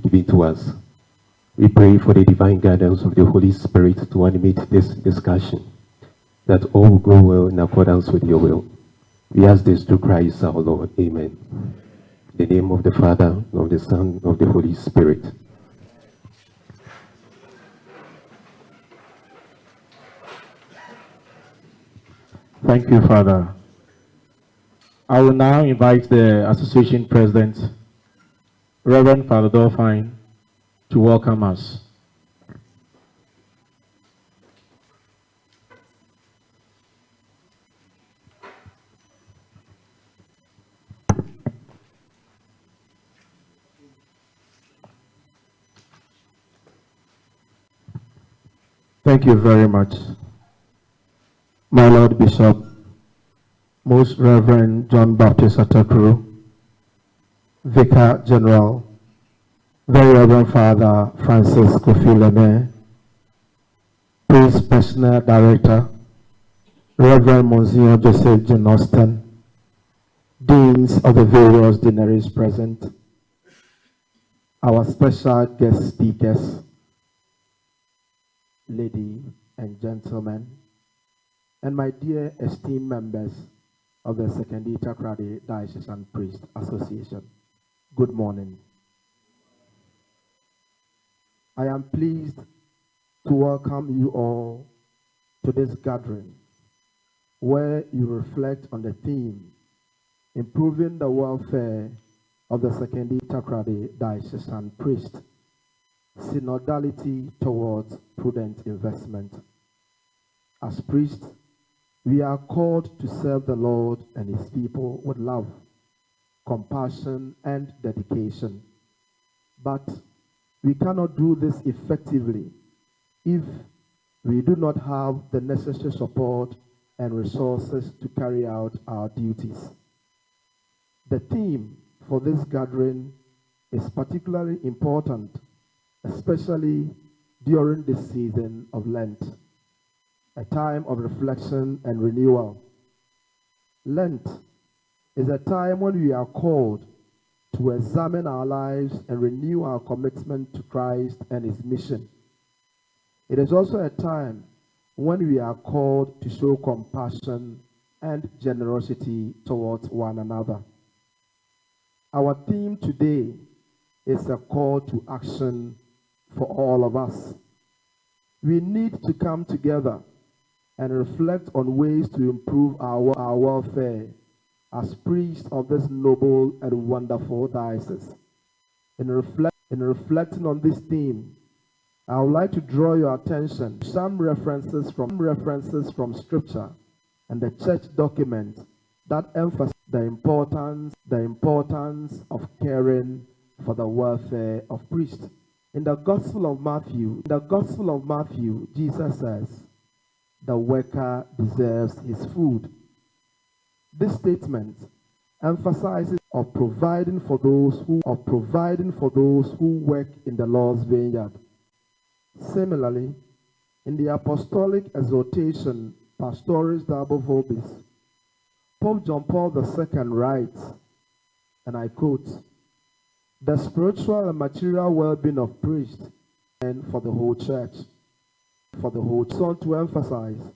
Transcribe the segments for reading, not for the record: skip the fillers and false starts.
given to us. We pray for the divine guidance of the Holy Spirit to animate this discussion, that all will go well in accordance with your will. We ask this through Christ our Lord. Amen. In the name of the Father, of the Son, of the Holy Spirit. Thank you, Father. I will now invite the Association President, Reverend Father Dolphine, to welcome us. Thank you very much, my Lord Bishop, Most Reverend John Baptist Atakuru, Vicar General, Very Reverend Father Francis Kofi Leme, Priest Personal Director, Reverend Monsignor Joseph John Austin, Deans of the various deaneries present, our special guest speakers, ladies and gentlemen, and my dear esteemed members of the Sekondi-Takoradi Diocesan Priests Association. Good morning. I am pleased to welcome you all to this gathering where you reflect on the theme, improving the welfare of the Sekondi-Takoradi Diocesan Priests, synodality towards prudent investment. As priests, we are called to serve the Lord and his people with love, compassion, and dedication. But we cannot do this effectively if we do not have the necessary support and resources to carry out our duties. The theme for this gathering is particularly important, especially during this season of Lent, a time of reflection and renewal. Lent is a time when we are called to examine our lives and renew our commitment to Christ and his mission. It is also a time when we are called to show compassion and generosity towards one another. Our theme today is a call to action for all of us. We need to come together and reflect on ways to improve our welfare as priests of this noble and wonderful diocese. In reflecting on this theme, I would like to draw your attention to some references from Scripture and the church document that emphasize the importance of caring for the welfare of priests. In the Gospel of Matthew, Jesus says, "The worker deserves his food." This statement emphasizes of providing for those who work in the Lord's vineyard. Similarly, in the apostolic exhortation Pastoris Dabo Vobis, Pope John Paul II writes, and I quote, "The spiritual and material well-being of priests and for the whole church." On to emphasize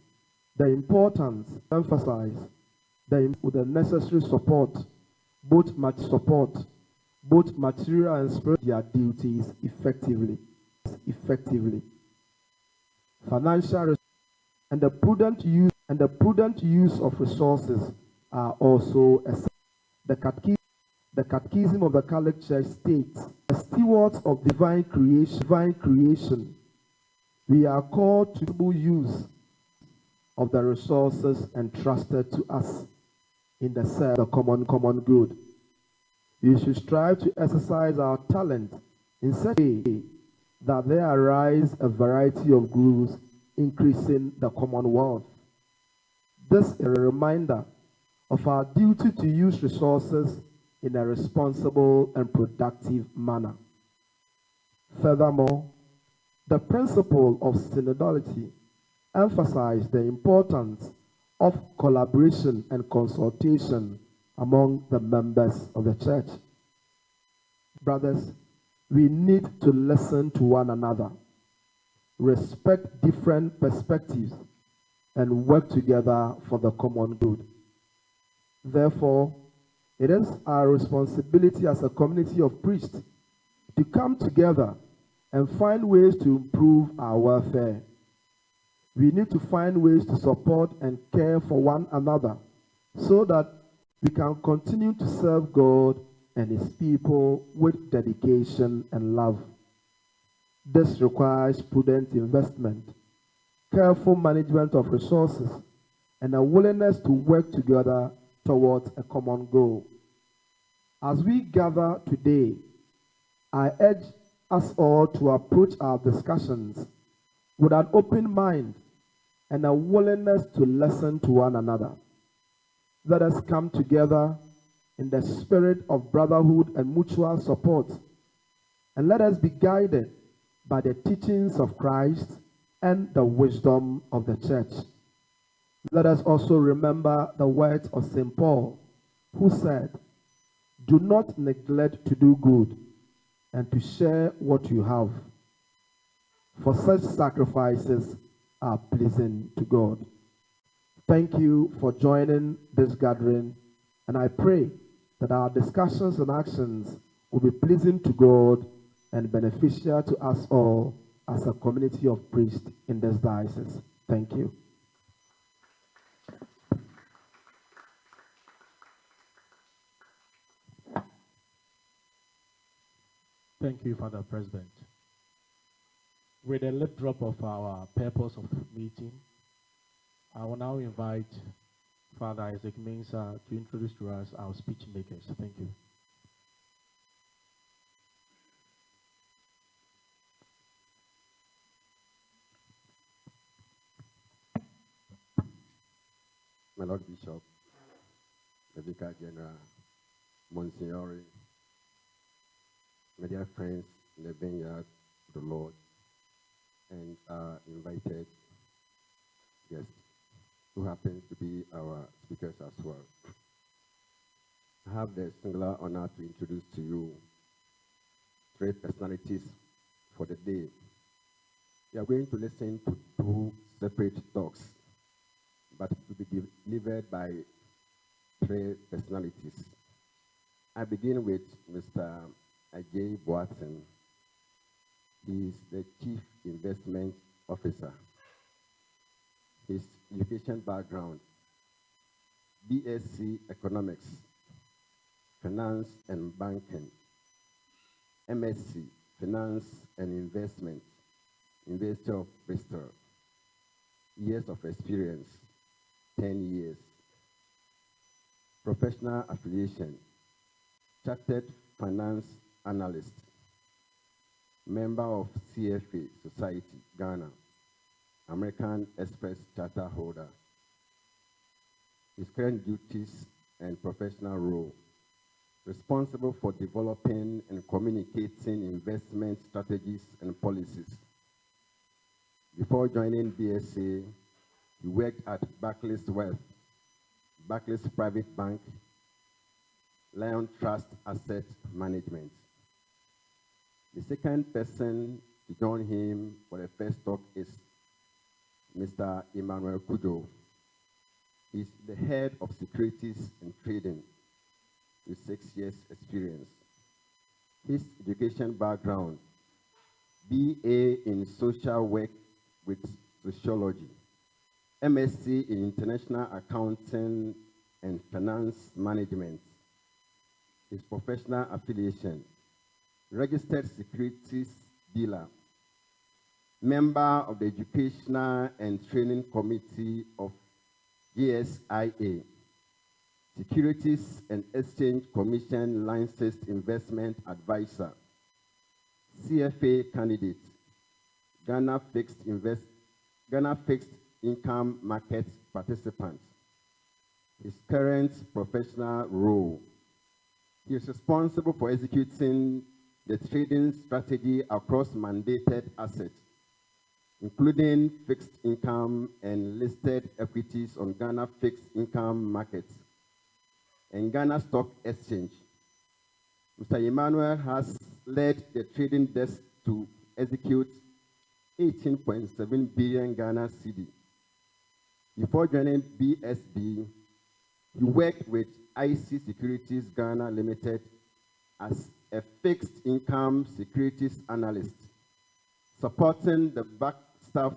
the importance, with the necessary support, both material and spiritual, their duties effectively. Financial and the prudent use of resources are also essential. The Catechism of the Catholic Church states, "The stewards of divine creation, we are called to the use of the resources entrusted to us in the service of the common good. We should strive to exercise our talent in such a way that there arise a variety of goods, increasing the commonwealth." This is a reminder of our duty to use resources in a responsible and productive manner. Furthermore, the principle of synodality emphasizes the importance of collaboration and consultation among the members of the church. Brothers, we need to listen to one another, respect different perspectives, and work together for the common good. Therefore, it is our responsibility as a community of priests to come together and find ways to improve our welfare. We need to find ways to support and care for one another so that we can continue to serve God and His people with dedication and love. This requires prudent investment, careful management of resources, and a willingness to work together towards a common goal. As we gather today, I urge us all to approach our discussions with an open mind and a willingness to listen to one another. Let us come together in the spirit of brotherhood and mutual support, and let us be guided by the teachings of Christ and the wisdom of the church. Let us also remember the words of St. Paul, who said, "Do not neglect to do good and to share what you have, for such sacrifices are pleasing to God." Thank you for joining this gathering, and I pray that our discussions and actions will be pleasing to God and beneficial to us all as a community of priests in this diocese. Thank you. Thank you, Father President. With a lip drop of our purpose of meeting, I will now invite Father Isaac Mensah to introduce to us our speech makers. Thank you. My Lord Bishop, the Vicar General, Monsignor, my dear friends in the vineyard of the Lord, and invited guests who happen to be our speakers as well. I have the singular honor to introduce to you three personalities for the day. We are going to listen to two separate talks, but to be delivered by three personalities. I begin with Mr. Ajay Boateng. He is the Chief Investment Officer. His education background: BSc Economics, Finance and Banking, MSc Finance and Investment, University of Bristol. Years of experience: 10 years. Professional affiliation: Chartered Finance Analyst, member of CFA Society, Ghana, American Express Charter holder. His current duties and professional role: responsible for developing and communicating investment strategies and policies. Before joining BSA, he worked at Barclays Wealth, Barclays Private Bank, Lion Trust Asset Management. The second person to join him for the first talk is Mr. Emmanuel Kudo. He's the head of securities and trading with 6 years experience. His education background: BA in social work with sociology, MSc in international accounting and finance management. His professional affiliation: registered securities dealer, member of the Educational and Training Committee of GSIA, Securities and Exchange Commission licensed investment advisor, CFA candidate, Ghana Fixed Income Market participant. His current professional role: he is responsible for executing the trading strategy across mandated assets, including fixed income and listed equities on Ghana Fixed Income Markets and Ghana Stock Exchange. Mr. Emmanuel has led the trading desk to execute 18.7 billion Ghana cedi. Before joining BSB, he worked with IC Securities Ghana Limited as a fixed income securities analyst, supporting the back staff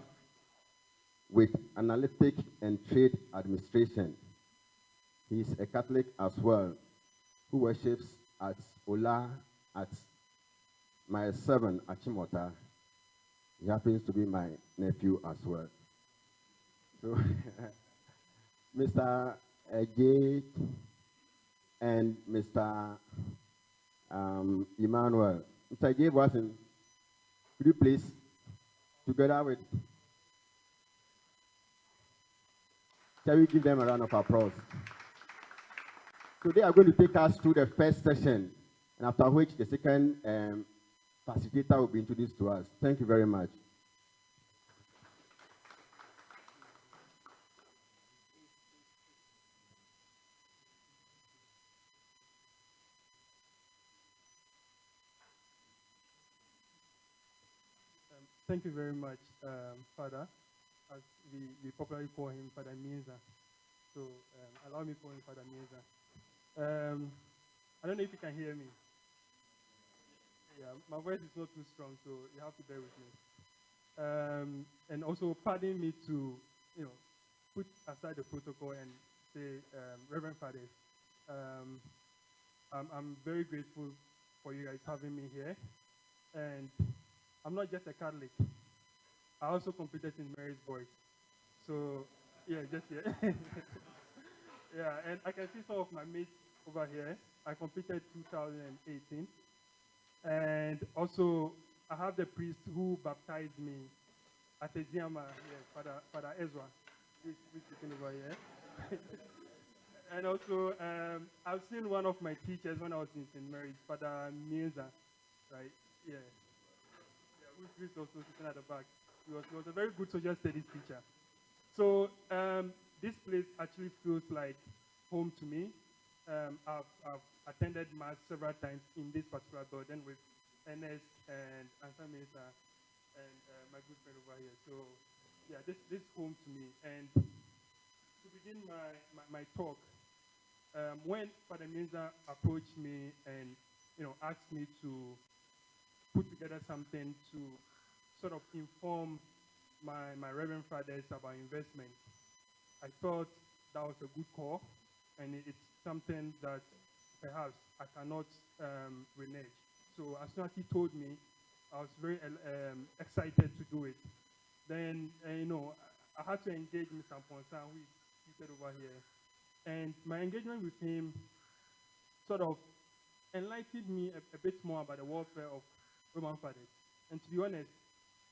with analytic and trade administration. He is a Catholic as well, who worships at Ola at my 7 Achimota. He happens to be my nephew as well. So, Mr. J and Mr. Emmanuel. Mr. J. Watson, could you please, together with, shall we give them a round of applause? So they are going to take us through the first session, and after which the second facilitator will be introduced to us. Thank you very much. Thank you very much, Father, as we popularly call him Father Mienza. So allow me to call him Father Mienza. I don't know if you can hear me. Yeah, my voice is not too strong, so you have to bear with me. And also pardon me to, put aside the protocol and say, Reverend Fathers, I'm very grateful for you guys having me here. And I'm not just a Catholic. I also competed in Mary's Boys. So, yeah, just here. Yeah, and I can see some of my mates over here. I competed 2018. And also, I have the priest who baptized me at Eziama, Father Ezra, who's sitting over here. And also, I've seen one of my teachers when I was in St. Mary's, Father Mienza, right? Yeah. Who's also sitting at the back. He was a very good social studies teacher. So this place actually feels like home to me. I've attended Mass several times in this particular building with Ernest and Ansa Mesa and my good friend over here. So yeah, this is home to me. And to begin my talk, when Father Menza approached me and asked me to put together something to sort of inform my Reverend Fathers about investment, I thought that was a good call, and it's something that perhaps I cannot renege. So as soon as he told me, I was very excited to do it. Then, I had to engage Mr. Ponsan, who is seated over here. And my engagement with him sort of enlightened me a bit more about the welfare of Roman Fathers. And to be honest,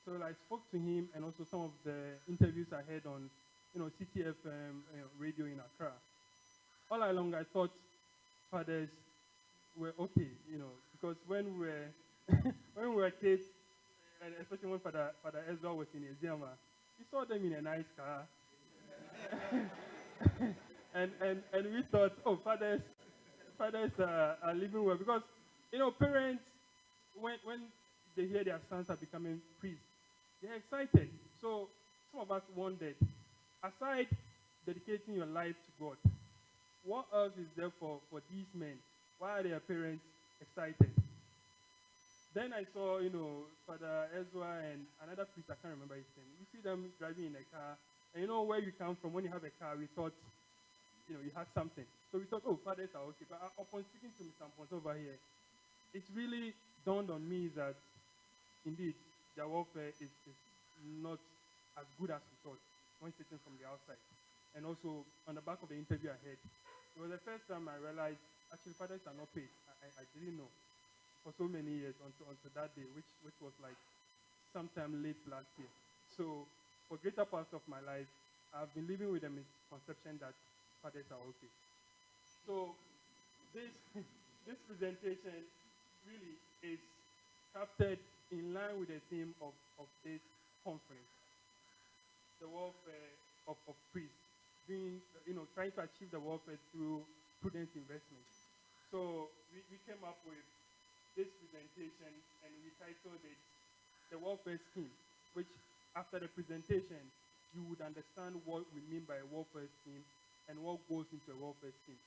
so I spoke to him and also some of the interviews I had on, CTFM radio in Accra. All along, I thought fathers were okay, because when we were when we were kids, and especially when Father Ezra was in Eziama, we saw them in a nice car, and we thought, oh, fathers are living well, because parents, when they hear their sons are becoming priests, they're excited. So some of us wondered, aside dedicating your life to God, what else is there for these men? Why are their parents excited? Then I saw, Father Ezra and another priest, I can't remember his name. We see them driving in a car, and where you come from. When you have a car, we thought, you had something. So we thought, oh, fathers are okay. But upon speaking to Mr. Ponce over here, it really dawned on me that, indeed, their welfare is not as good as we thought when sitting from the outside. And also, on the back of the interview I had, it was the first time I realized, actually, fathers are not paid. I didn't know for so many years until that day, which was like sometime late last year. So for greater parts of my life, I've been living with the misconception that fathers are okay. So this presentation really is crafted in line with the theme of this conference, the welfare of priests, trying to achieve the welfare through prudent investment. So we came up with this presentation, and we titled it The Welfare Scheme, which after the presentation, you would understand what we mean by a welfare scheme and what goes into a welfare scheme.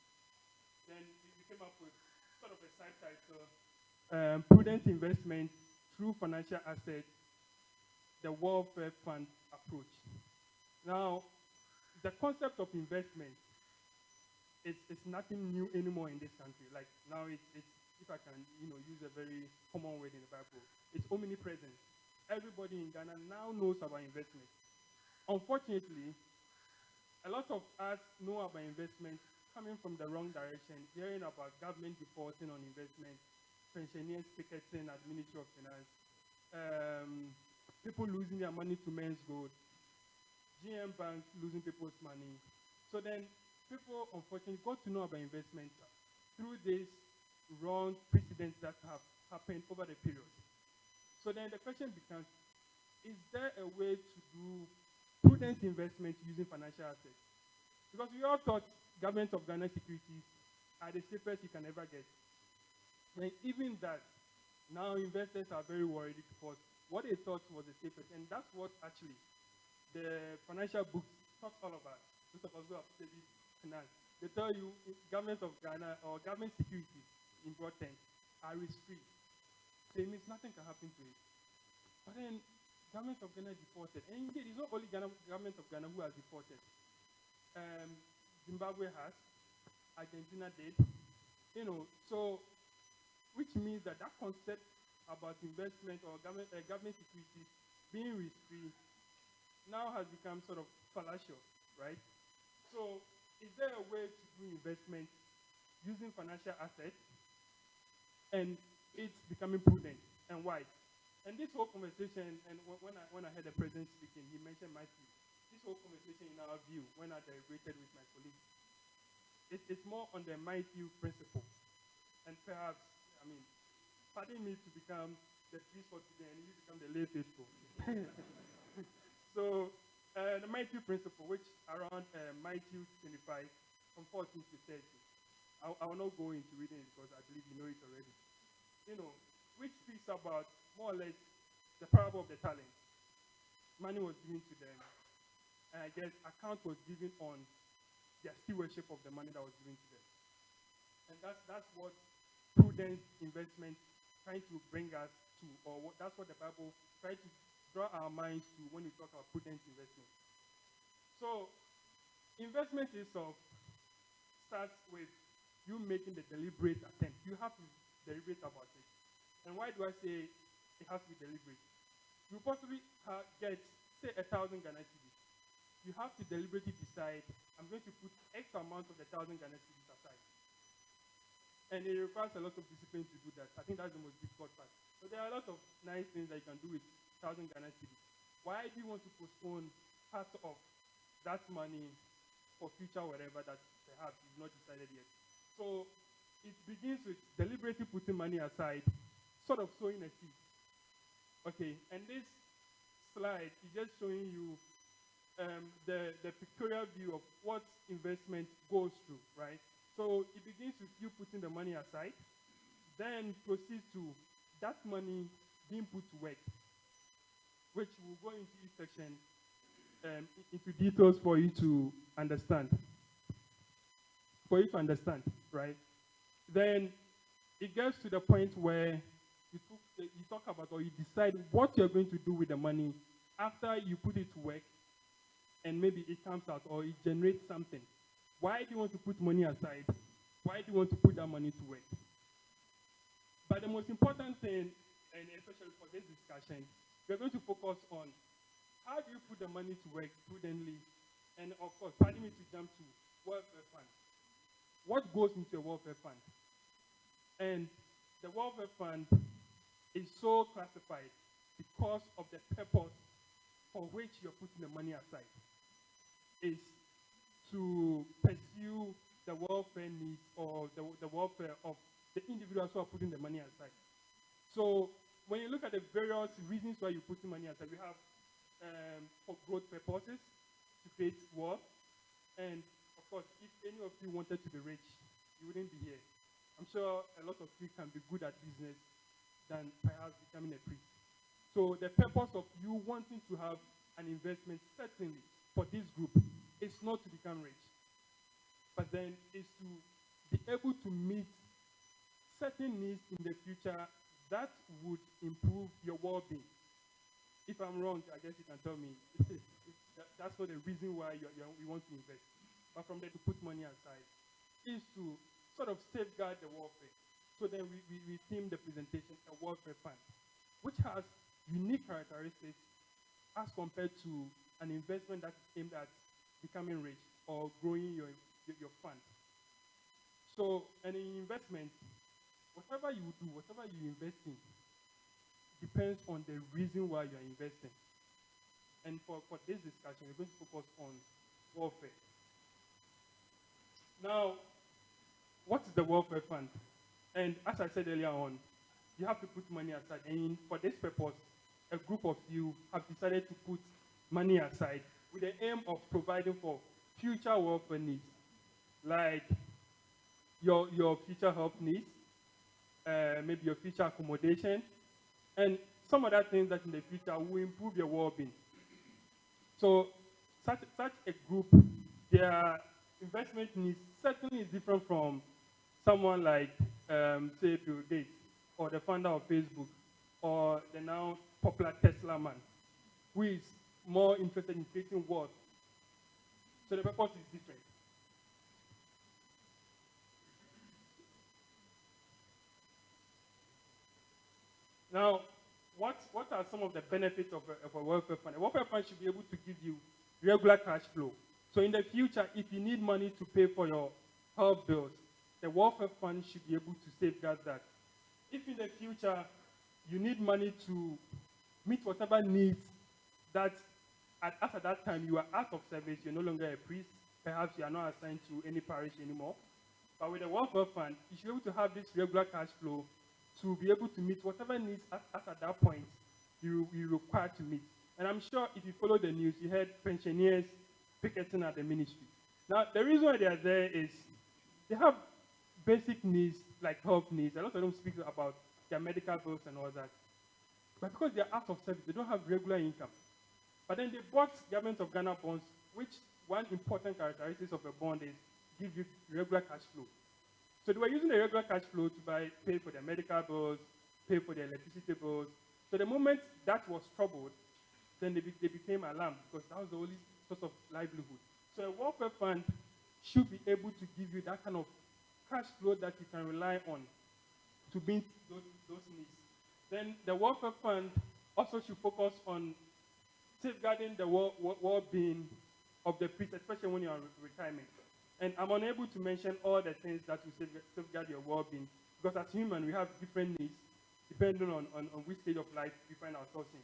Then we came up with sort of a side title, Prudent Investment Through Financial Assets, the Welfare Fund Approach. Now, the concept of investment is nothing new anymore in this country. Like now it's if I can, use a very common word in the Bible, it's omnipresent. Everybody in Ghana now knows about investment. Unfortunately, a lot of us know about investment coming from the wrong direction, hearing about government defaulting on investment, pensioners picketing at Ministry of Finance, people losing their money to men's gold, GM banks losing people's money. So then people unfortunately got to know about investment through these wrong precedents that have happened over the period. So then the question becomes, is there a way to do prudent investment using financial assets? Because we all thought government of Ghana securities are the safest you can ever get. And even that, now investors are very worried because what they thought was the safest, and that's what actually the financial books talk all about. Those of us who have studied finance, they tell you government of Ghana or government securities in broad terms are risk-free. So it means nothing can happen to it. But then government of Ghana defaulted. And indeed, it's not only government of Ghana who has defaulted. Zimbabwe has, Argentina did, so which means that concept about investment or government securities being risk-free now has become sort of fallacious, right? So is there a way to do investment using financial assets and it's becoming prudent, and why? And this whole conversation, and when I heard the president speaking, he mentioned Matthew. This whole conversation, in our view, when I deliberated with my colleagues, it's more on the Matthew principle. And perhaps, pardon me to become the priest for today, and you become the lay faithful. So, the Matthew principle, which around Matthew 25, from 14 to 30. I will not go into reading it because I believe you know it already. Which speaks about more or less the parable of the talents. Money was given to them, and I guess account was given on their stewardship of the money that was given to them. And that's what prudent investment trying to bring us to, or that's what the Bible tries to draw our minds to when we talk about prudent investment. So, investment itself starts with you making the deliberate attempt. You have to deliberate about it. And why do I say it has to be deliberate? You possibly get, say, 1,000 Ghana cedis. You have to deliberately decide, I'm going to put X amount of the 1,000 Ghana cedis aside. And it requires a lot of discipline to do that. I think that's the most difficult part. So there are a lot of nice things that you can do with 1,000 Ghana cedis. Why do you want to postpone part of that money for future whatever that perhaps you've not decided yet? So it begins with deliberately putting money aside, sort of sowing a seed. Okay, and this slide is just showing you the pictorial view of what investment goes through, right? So it begins with you putting the money aside, then proceeds to that money being put to work, which will go into each section into details for you to understand. Right? Then it gets to the point where you talk about or you decide what you're going to do with the money after you put it to work and maybe it comes out or it generates something. Why do you want to put money aside? Why do you want to put that money to work? But the most important thing, and especially for this discussion, we're going to focus on how do you put the money to work prudently, and of course, pardon me to jump to welfare fund. What goes into a welfare fund? And the welfare fund is so classified because of the purpose for which you're putting the money aside. Is to pursue the welfare needs or the welfare of the individuals who are putting the money aside. So when you look at the various reasons why you're putting money aside, we have for growth purposes, to create wealth, and of course, if any of you wanted to be rich, you wouldn't be here. I'm sure a lot of you can be good at business, than perhaps becoming a priest. So the purpose of you wanting to have an investment, certainly for this group, is not to become rich, but then is to be able to meet certain needs in the future that would improve your well-being. If I'm wrong, I guess you can tell me. That's not the reason why you want to invest. But from there to put money aside is to sort of safeguard the welfare. So then we theme the presentation a welfare fund, which has unique characteristics as compared to an investment that is aimed at becoming rich or growing your fund. So an investment, whatever you do, whatever you invest in, depends on the reason why you are investing. And for this discussion, we're going to focus on welfare. Now, what is the welfare fund? And as I said earlier on, you have to put money aside. And for this purpose, a group of you have decided to put money aside with the aim of providing for future welfare needs, like your future health needs, maybe your future accommodation, and some other things that in the future will improve your well-being. So such a group, their investment needs certainly is different from someone like, say, Bill Gates, or the founder of Facebook, or the now popular Tesla man, who is more interested in creating wealth. So the purpose is different. Now, what are some of the benefits of a welfare fund? A welfare fund should be able to give you regular cash flow. So in the future, if you need money to pay for your health bills, the welfare fund should be able to safeguard that. If in the future you need money to meet whatever needs that at that time you are out of service, you're no longer a priest, perhaps you are not assigned to any parish anymore, but with the welfare fund, you should be able to have this regular cash flow to be able to meet whatever needs at that point you require to meet. And I'm sure if you follow the news, you heard pensioners picketing at the ministry. Now, the reason why they are there is they have basic needs like health needs. A lot of them speak about their medical bills and all that. But because they are out of service, they don't have regular income. But then they bought Government of Ghana bonds, which one important characteristic of a bond is give you regular cash flow. So they were using the regular cash flow to pay for their medical bills, pay for their electricity bills. So the moment that was troubled, then they became alarmed because that was the only source of livelihood. So a welfare fund should be able to give you that kind of cash flow that you can rely on to meet those needs. Then the welfare fund also should focus on safeguarding the well-being of the priest, especially when you're on retirement. And I'm unable to mention all the things that will safeguard your well-being because as humans, we have different needs depending on which stage of life we find ourselves in.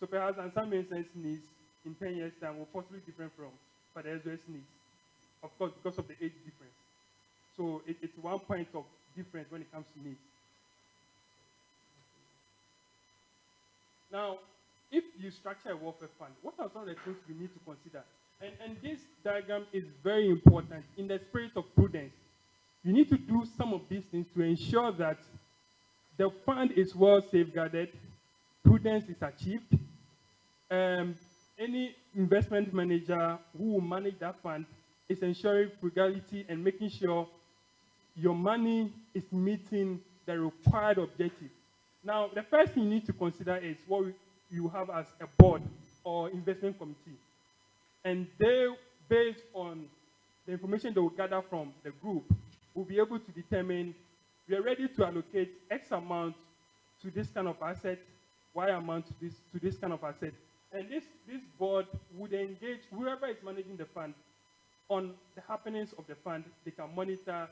So perhaps in some instances, needs in 10 years' time will possibly be different from Father Ezra's needs, of course, because of the age difference. So it's one point of difference when it comes to needs. Now, if you structure a welfare fund, what are some of the things we need to consider? And this diagram is very important in the spirit of prudence. You need to do some of these things to ensure that the fund is well safeguarded, prudence is achieved. Any investment manager who will manage that fund is ensuring frugality and making sure your money is meeting the required objective. Now, the first thing you need to consider is what you have as a board or investment committee. And they, based on the information they will gather from the group, will be able to determine we are ready to allocate X amount to this kind of asset, Y amount to this kind of asset. And this board would engage whoever is managing the fund on the happenings of the fund. They can monitor,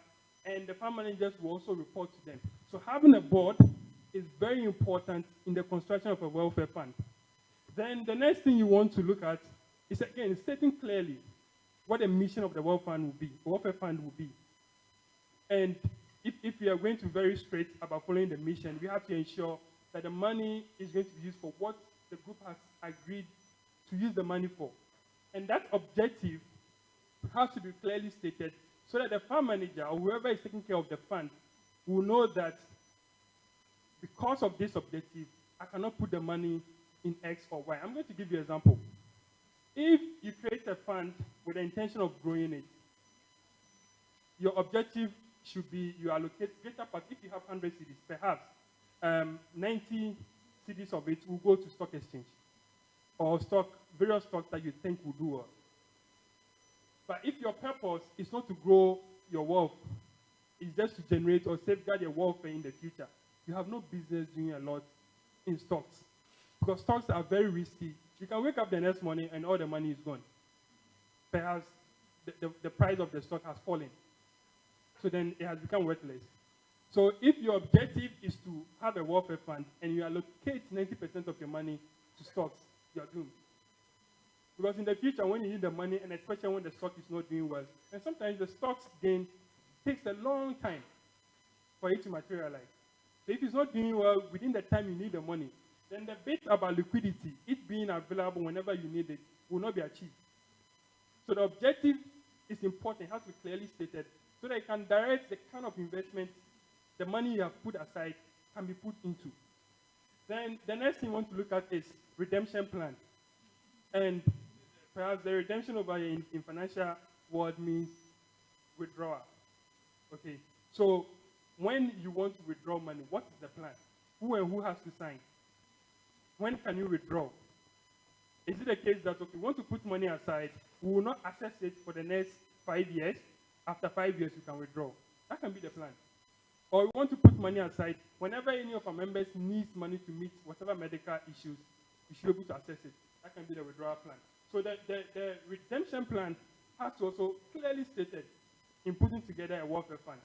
and the fund managers will also report to them. So having a board is very important in the construction of a welfare fund. Then the next thing you want to look at is, again, stating clearly what the mission of the welfare fund will be. And if we are going to be very straight about following the mission, we have to ensure that the money is going to be used for what the group has agreed to use the money for. And that objective has to be clearly stated so that the fund manager or whoever is taking care of the fund will know that because of this objective, I cannot put the money in X or Y. I'm going to give you an example. If you create a fund with the intention of growing it, your objective should be you allocate greater part. If you have 100 CDs, perhaps 90 CDs of it will go to stock exchange or various stocks that you think will do well. But if your purpose is not to grow your wealth, it's just to generate or safeguard your welfare in the future, you have no business doing a lot in stocks. Because stocks are very risky. You can wake up the next morning and all the money is gone. Perhaps the price of the stock has fallen. So then it has become worthless. So if your objective is to have a welfare fund and you allocate 90% of your money to stocks, you're doomed. Because in the future, when you need the money, and especially when the stock is not doing well, and sometimes the stocks gain takes a long time for it to materialize. So if it's not doing well within the time you need the money, then the bit about liquidity, it being available whenever you need it, will not be achieved. So the objective is important, it has to be clearly stated, so that you can direct the kind of investment the money you have put aside can be put into. Then the next thing you want to look at is redemption plan. And perhaps the redemption over here in financial world means withdrawal. Okay, so when you want to withdraw money, what is the plan? Who and who has to sign? When can you withdraw? Is it a case that, okay, we want to put money aside, we will not access it for the next 5 years, after 5 years you can withdraw? That can be the plan. Or we want to put money aside, whenever any of our members needs money to meet whatever medical issues, we should be able to access it. That can be the withdrawal plan. So the redemption plan has to also clearly stated in putting together a welfare fund.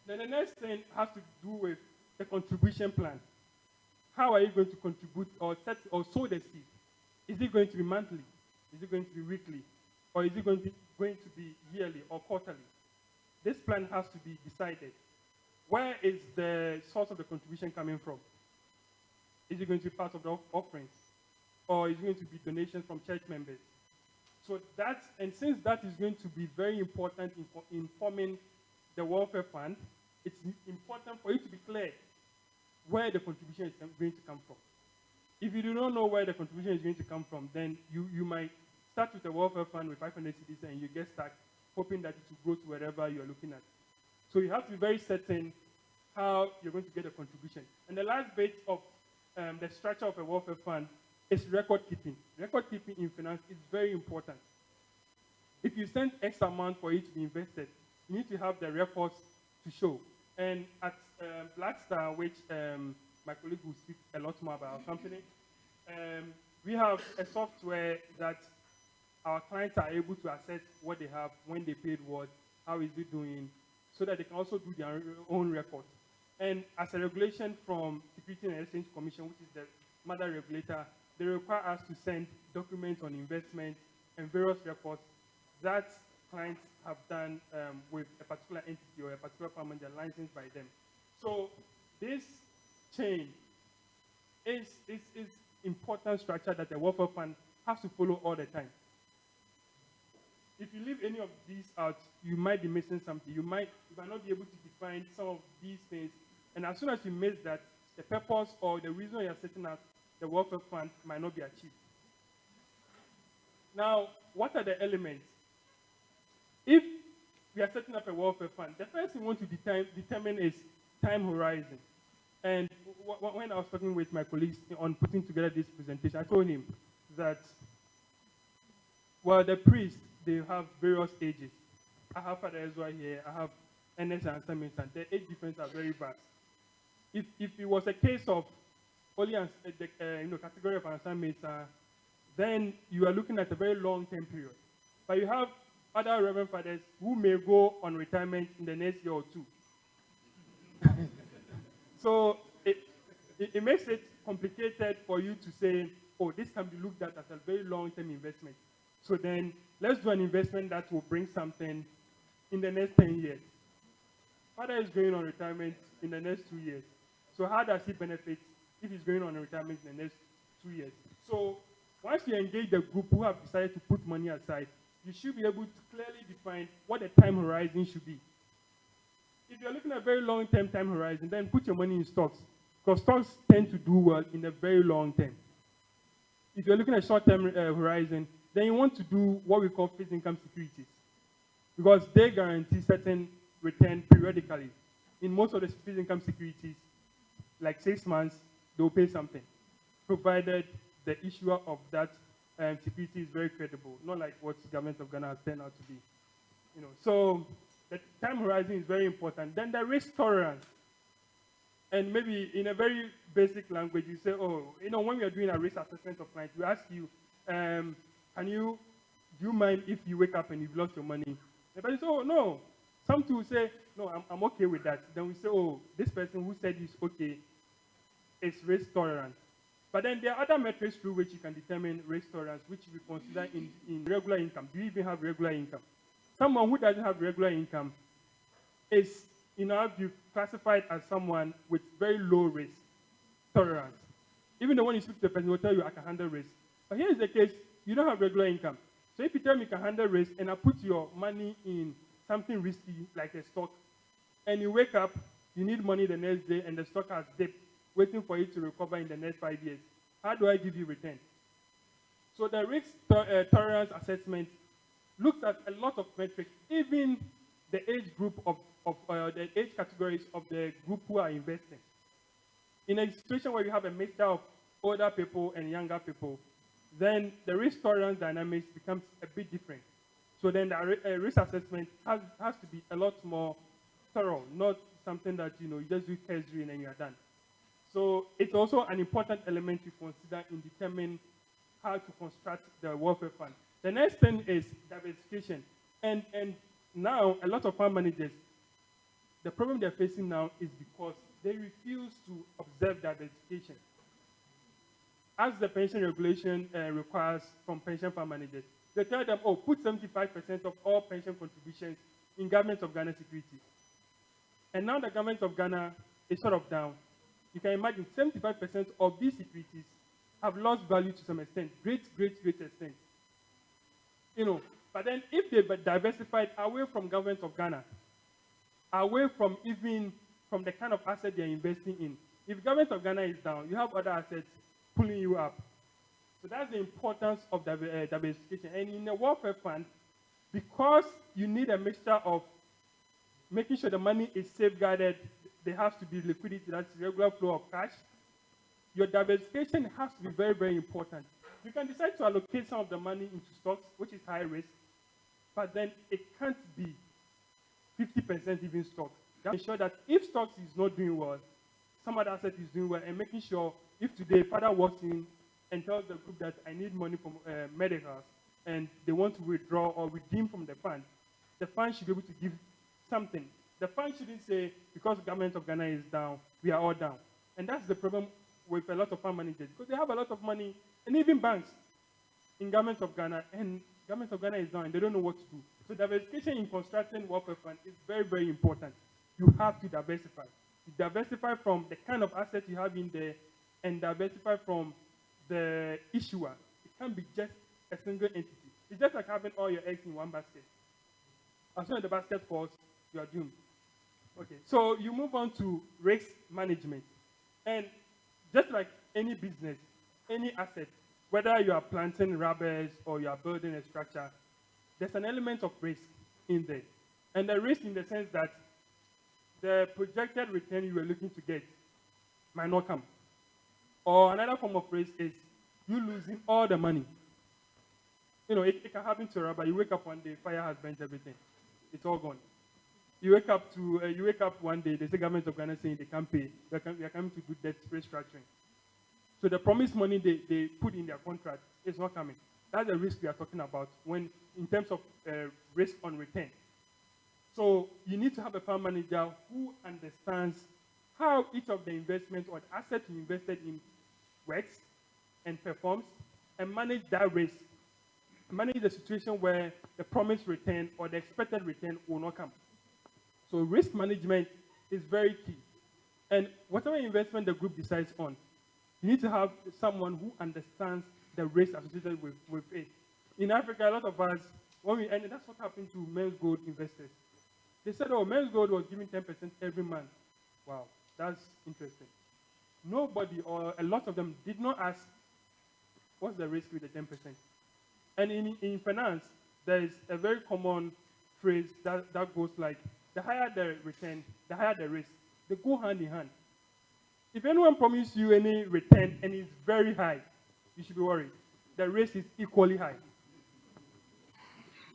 Then the next thing has to do with the contribution plan. How are you going to contribute or sow the seed? Is it going to be monthly? Is it going to be weekly? Or is it going to be yearly or quarterly? This plan has to be decided. Where is the source of the contribution coming from? Is it going to be part of the offerings? Or is it going to be donations from church members? So since that is going to be very important in forming the welfare fund, it's important for you to be clear where the contribution is going to come from. If you do not know where the contribution is going to come from, then you might start with a welfare fund with 500 CDs and you get stuck, hoping that it will grow to wherever you're looking at. So you have to be very certain how you're going to get a contribution. And the last bit of the structure of a welfare fund is record keeping. Record keeping in finance is very important. If you send X amount for it to be invested, you need to have the records to show. And at Blackstar, which my colleague will speak a lot more about our company, we have a software that our clients are able to assess what they have, when they paid what, how is it doing, so that they can also do their own records. And as a regulation from Security and Exchange Commission, which is the mother regulator, they require us to send documents on investment and various records that clients have done with a particular entity or a particular fund manager licensed by them. So this chain is important structure that the welfare fund has to follow all the time. If you leave any of these out, you might be missing something. You might not be able to define some of these things. And as soon as you miss that, the purpose or the reason you're setting up the welfare fund might not be achieved. Now, what are the elements? If we are setting up a welfare fund, the first thing we want to determine is time horizon. And when I was talking with my colleagues on putting together this presentation, I told him that, well, the priests, they have various ages. I have Father Ezra here, I have NS and Samuel, and the age difference are very vast. If it was a case of only the category of assignments, then you are looking at a very long-term period. But you have other Reverend Fathers who may go on retirement in the next year or two. So it makes it complicated for you to say, oh, this can be looked at as a very long-term investment. So then let's do an investment that will bring something in the next 10 years. Father is going on retirement in the next 2 years. So how does he benefit if he's going on retirement in the next 2 years? So once you engage the group who have decided to put money aside, you should be able to clearly define what the time horizon should be. If you're looking at a very long-term time horizon, then put your money in stocks, because stocks tend to do well in the very long term. If you're looking at short-term horizon, then you want to do what we call fixed income securities, because they guarantee certain return periodically. In most of the fixed income securities, like 6 months, they'll pay something, provided the issuer of that security is very credible, not like what the government of Ghana has turned out to be. So the time horizon is very important. Then the risk tolerance. And maybe in a very basic language, you say, oh, when we are doing a risk assessment of clients, we ask you, do you mind if you wake up and you've lost your money? The person says, oh, no. Some people say, no, I'm okay with that. Then we say, oh, this person who said it's okay is risk tolerant. But then there are other metrics through which you can determine risk tolerance, which we consider in regular income. Do you even have regular income? Someone who doesn't have regular income is, in our view, classified as someone with very low risk tolerance. Even though when you speak to the person, will tell you, I can handle risk. But here is the case, you don't have regular income. So if you tell me you can handle risk and I put your money in something risky, like a stock, and you wake up, you need money the next day, and the stock has dipped, waiting for it to recover in the next 5 years, how do I give you return? So the risk tolerance assessment looks at a lot of metrics, even the age group of the age categories of the group who are investing. In a situation where you have a mixture of older people and younger people, then the risk tolerance dynamics becomes a bit different. So then the risk assessment has to be a lot more thorough, not something that you just do cursory and then you are done. So it's also an important element to consider in determining how to construct the welfare fund. The next thing is diversification. And now a lot of fund managers, the problem they're facing now is because they refuse to observe diversification. As the pension regulation requires from pension fund managers, they tell them, oh, put 75% of all pension contributions in Government of Ghana securities. And now the Government of Ghana is sort of down. You can imagine 75% of these securities have lost value to some extent, great extent. But then if they were diversified away from Government of Ghana, away from even from the kind of asset they're investing in, if Government of Ghana is down, you have other assets pulling you up. So that's the importance of diversification. And in a welfare fund, because you need a mixture of making sure the money is safeguarded, there has to be liquidity, that's regular flow of cash. Your diversification has to be very, very important. You can decide to allocate some of the money into stocks, which is high risk, but then it can't be 50% even stocks. That ensure that if stocks is not doing well, some other asset is doing well, and making sure if today father walks in and tells the group that I need money from medicals, and they want to withdraw or redeem from the fund should be able to give something. The fund shouldn't say, because the Government of Ghana is down, we are all down. And that's the problem with a lot of fund managers, because they have a lot of money, and even banks in Government of Ghana, and Government of Ghana is down, and they don't know what to do. So diversification in constructing welfare fund is very, very important. You have to diversify. You diversify from the kind of assets you have in there, and diversify from the issuer. It can't be just a single entity. It's just like having all your eggs in one basket. As soon as the basket falls, you are doomed. Okay, so you move on to risk management. And just like any business, any asset, whether you are planting rubbers or you are building a structure, there's an element of risk in there. And the risk in the sense that the projected return you were looking to get might not come. Or another form of risk is you losing all the money. It can happen to a rubber. You wake up one day, fire has burnt everything. It's all gone. You wake up one day, the Government of Ghana saying they can't pay. We are coming to do debt restructuring. So the promised money they put in their contract is not coming. That's the risk we are talking about in terms of risk on return. So you need to have a fund manager who understands how each of the investments or the assets you invested in works and performs, and manage that risk. Manage the situation where the promised return or the expected return will not come. So risk management is very key. And whatever investment the group decides on, you need to have someone who understands the risk associated with it. In Africa, a lot of us, when we end, that's what happened to men's gold investors. They said, oh, Men's Gold was giving 10% every month. Wow, that's interesting. Nobody or a lot of them did not ask, what's the risk with the 10%? And in finance, there is a very common phrase that goes like, the higher the return, the higher the risk. They go hand in hand. If anyone promises you any return and it's very high, you should be worried. The risk is equally high.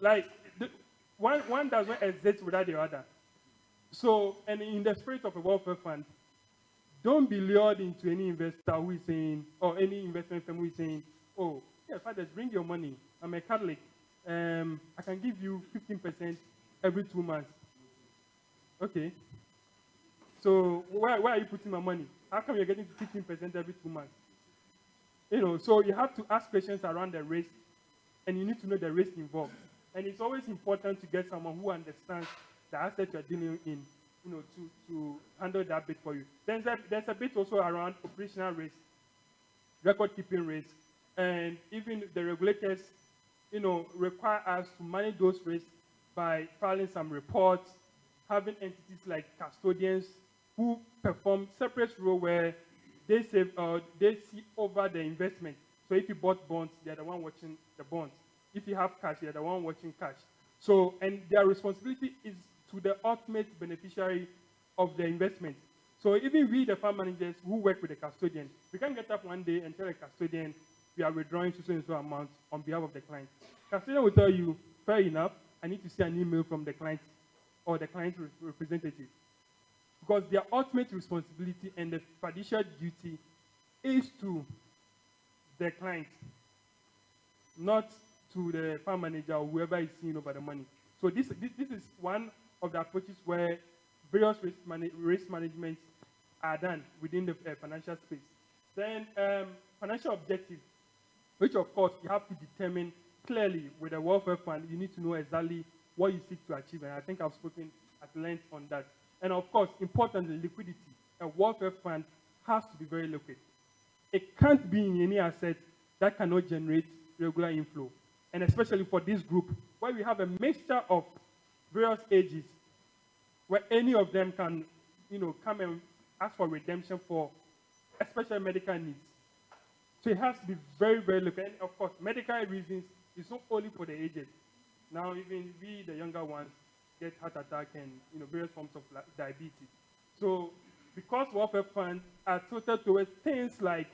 Like, one does not exist without the other. So, and in the spirit of a welfare fund, don't be lured into any investor who is saying, or any investment firm who is saying, oh, yeah, fathers, bring your money. I'm a Catholic. I can give you 15% every 2 months. Okay. So where are you putting my money? How come you're getting 15% every 2 months? You know, so you have to ask questions around the risk, and you need to know the risk involved. And it's always important to get someone who understands the asset you're dealing in, you know, to handle that bit for you. There's a bit also around operational risk, record-keeping risk, and even the regulators, you know, require us to manage those risks by filing some reports, having entities like custodians who perform separate role where they see over the investment. So if you bought bonds, they're the one watching the bonds. If you have cash, they're the one watching cash. So, and their responsibility is to the ultimate beneficiary of the investment. So even we, the fund managers who work with the custodian, we can get up one day and tell the custodian we are withdrawing so and so amount on behalf of the client. Custodian will tell you, fair enough, I need to see an email from the client or the client representative. Because their ultimate responsibility and the fiduciary duty is to the client, not to the fund manager or whoever is seeing over the money. So this is one of the approaches where various risk management are done within the financial space. Then financial objectives, which of course you have to determine clearly with a welfare fund. You need to know exactly what you seek to achieve, and I think I've spoken at length on that. And of course, importantly, liquidity. A welfare fund has to be very liquid. It can't be in any asset that cannot generate regular inflow. And especially for this group, where we have a mixture of various ages, where any of them can, you know, come and ask for redemption for especially medical needs. So it has to be very, very liquid. And of course, medical reasons is not only for the aged. Now, even we, the younger ones, get heart attack and, you know, various forms of diabetes. So because welfare funds are tilted towards things like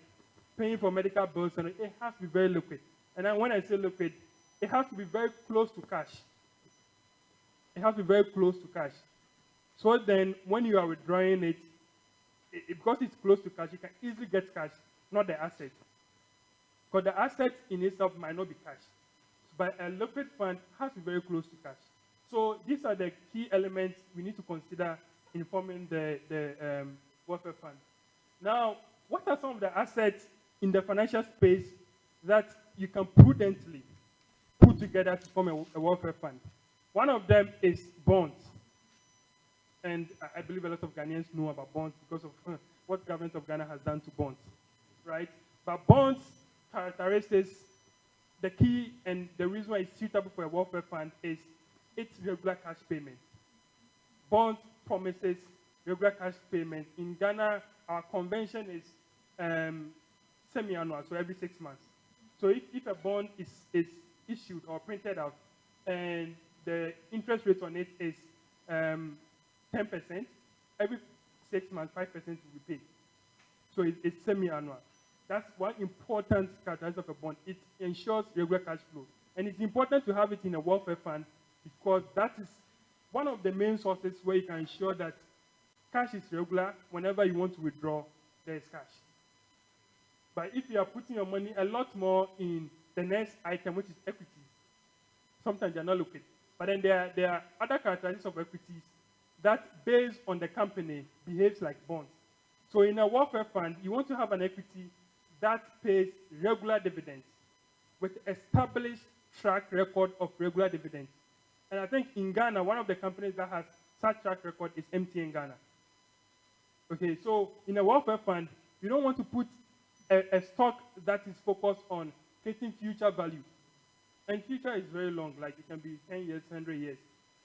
paying for medical bills, and it has to be very liquid. And then when I say liquid, it has to be very close to cash. It has to be very close to cash. So then when you are withdrawing it, because it's close to cash, you can easily get cash, not the asset. Because the asset in itself might not be cash. But a liquid fund has to be very close to cash. So these are the key elements we need to consider in forming the welfare fund. Now, what are some of the assets in the financial space that you can prudently put together to form a welfare fund? One of them is bonds. And I believe a lot of Ghanaians know about bonds because of what the government of Ghana has done to bonds, right? But bonds characteristics, the key and the reason why it's suitable for a welfare fund is its regular cash payment. Bond promises regular cash payment. In Ghana, our convention is semi-annual, so every 6 months. So if a bond is issued or printed out and the interest rate on it is 10%, every 6 months, 5% will be paid. So it's semi-annual. That's one important characteristic of a bond. It ensures regular cash flow. And it's important to have it in a welfare fund because that is one of the main sources where you can ensure that cash is regular. Whenever you want to withdraw, there is cash. But if you are putting your money a lot more in the next item, which is equities, sometimes they're not liquid. But then there are other characteristics of equities that, based on the company, behaves like bonds. So in a welfare fund, you want to have an equity that pays regular dividends with established track record of regular dividends. And I think in Ghana, one of the companies that has such track record is MTN Ghana. Okay, so in a welfare fund, you don't want to put a stock that is focused on getting future value. And future is very long, like it can be 10 years, 100 years.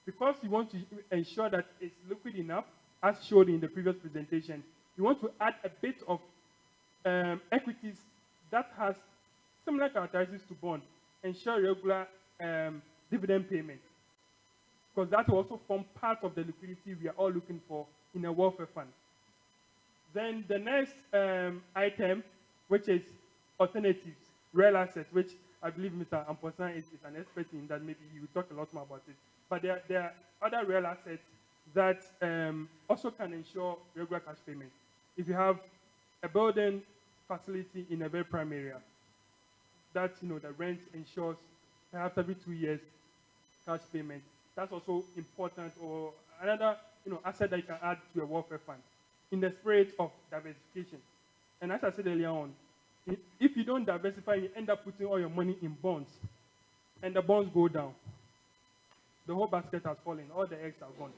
Because you want to ensure that it's liquid enough, as shown in the previous presentation, you want to add a bit of equities that has similar characteristics to bond, ensure regular dividend payment, because that will also form part of the liquidity we are all looking for in a welfare fund. Then the next item, which is alternatives, real assets, which I believe Mr. Amposan is an expert in, that maybe he will talk a lot more about it. But there are other real assets that also can ensure regular cash payment. If you have a building facility in a very prime area, that the rent ensures perhaps every 2 years cash payment. That's also important, or another asset that you can add to a welfare fund in the spirit of diversification. And as I said earlier on, if you don't diversify, you end up putting all your money in bonds, and the bonds go down. The whole basket has fallen, all the eggs are gone.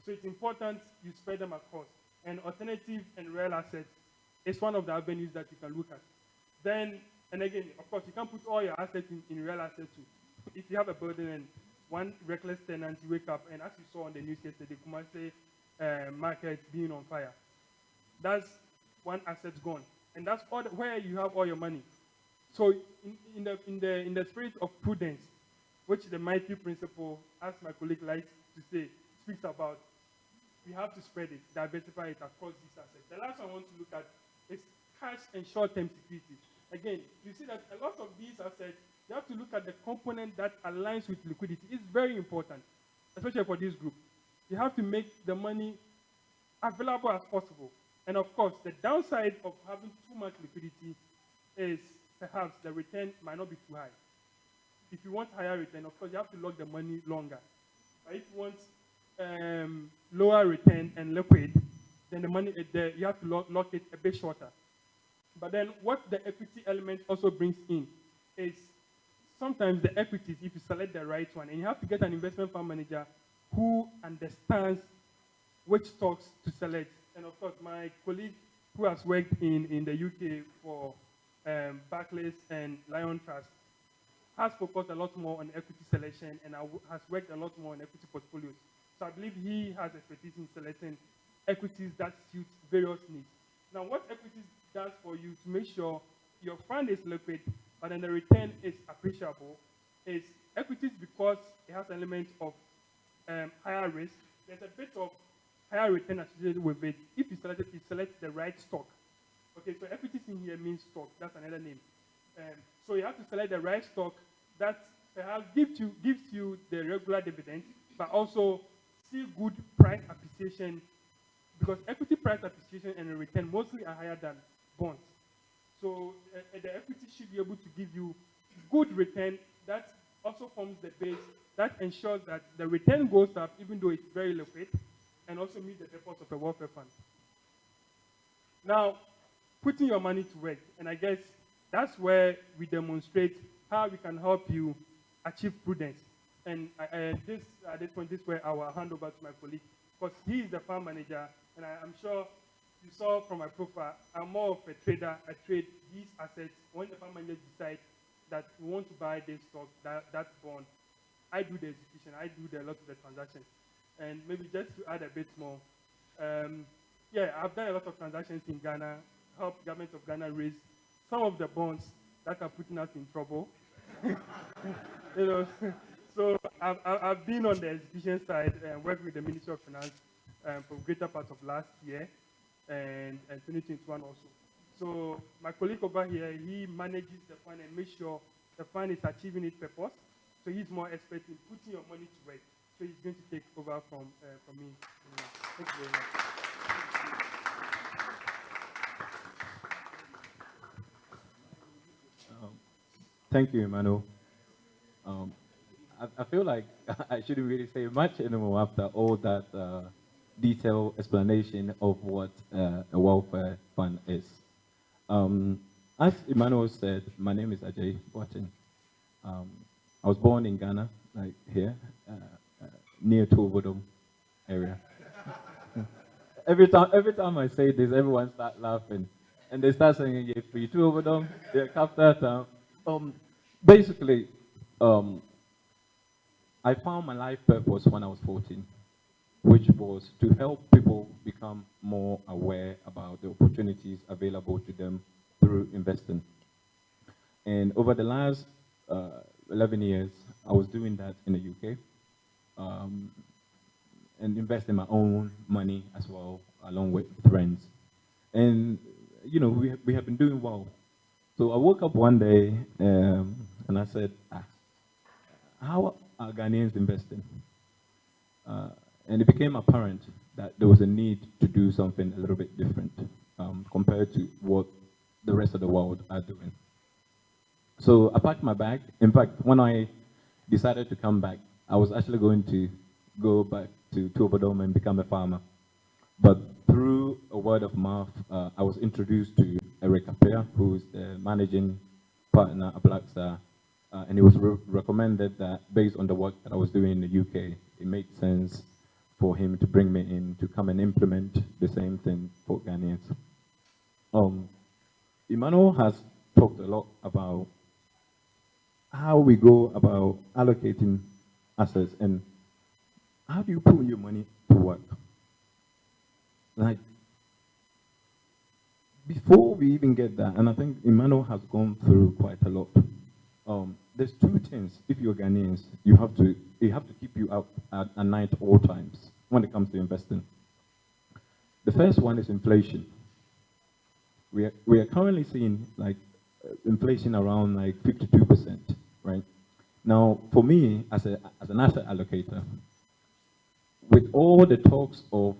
So it's important you spread them across. And alternative and real assets is one of the avenues that you can look at. Then, and again, of course, you can't put all your assets in real assets too. If you have a building and one reckless tenant, you wake up, and as you saw on the news yesterday, Kumasi market being on fire. That's one asset gone, and that's all where you have all your money. So, in the spirit of prudence, which the mighty principle, as my colleague likes to say, speaks about, we have to spread it, diversify it across these assets. The last one I want to look at is cash and short-term securities. Again, you see that a lot of these assets, you have to look at the component that aligns with liquidity. It's very important, especially for this group. You have to make the money available as possible. And of course, the downside of having too much liquidity is perhaps the return might not be too high. If you want higher return, of course, you have to lock the money longer. But if you want lower return and liquid, then the money you have to lock it a bit shorter. But then what the equity element also brings in is sometimes the equities, if you select the right one, and you have to get an investment fund manager who understands which stocks to select. And of course, my colleague who has worked in the UK for Barclays and Lion Trust has focused a lot more on equity selection and has worked a lot more on equity portfolios. So I believe he has expertise in selecting equities that suit various needs. Now, what equities does for you to make sure your fund is liquid, but then the return is appreciable, is equities, because it has an element of higher risk. There's a bit of higher return associated with it. If you select the right stock. Okay, so equities in here means stock. That's another name. So you have to select the right stock that perhaps gives you the regular dividend, but also see good price appreciation, because equity price appreciation and the return mostly are higher than bonds. So the equity should be able to give you good return that also forms the base that ensures that the return goes up even though it's very liquid, and also meets the purpose of a welfare fund. Now, putting your money to work, and I guess that's where we demonstrate how we can help you achieve prudence. And at this point, this is where I will hand over to my colleague, because he is the fund manager, and I'm sure you saw from my profile, I'm more of a trader. I trade these assets. When the fund manager decides that we want to buy this stock, that bond, I do the execution. I do a lot of the transactions. And maybe just to add a bit more, yeah, I've done a lot of transactions in Ghana, helped government of Ghana raise some of the bonds that are putting us in trouble. So I've been on the execution side and worked with the Ministry of Finance for greater part of last year and 2021 also. So my colleague over here, he manages the fund and makes sure the fund is achieving its purpose. So he's more expert in putting your money to work. So he's going to take over from me. Thank you very much. Thank you, Emmanuel. I feel like I shouldn't really say much anymore after all that detailed explanation of what a welfare fund is. As Emmanuel said, my name is Ajay Boatin. I was born in Ghana, like here, near Tuvodom area. every time I say this, everyone starts laughing, and they start saying, "Yeah, free Tuvodom, yeah, after town." Basically, I found my life purpose when I was 14, which was to help people become more aware about the opportunities available to them through investing. And over the last 11 years, I was doing that in the UK, um, and investing my own money as well, along with friends. And, you know, we have been doing well. So I woke up one day and I said, how are Ghanaians investing? And it became apparent that there was a need to do something a little bit different compared to what the rest of the world are doing. So I packed my bag. In fact, when I decided to come back, I was actually going to go back to Tuobodom and become a farmer. But through a word of mouth, I was introduced to Eric Apea, who is the managing partner at Black Star, and it was recommended that based on the work that I was doing in the UK, it made sense for him to bring me in to come and implement the same thing for Ghanaians. Emmanuel has talked a lot about how we go about allocating assets and how do you put your money to work. Like, before we even get that, and I think Emmanuel has gone through quite a lot, there's two things. If you're Ghanaians, you have to keep you up at night all times when it comes to investing. The first one is inflation. We are currently seeing like inflation around like 52%, right? Now, for me, as an asset allocator, with all the talks of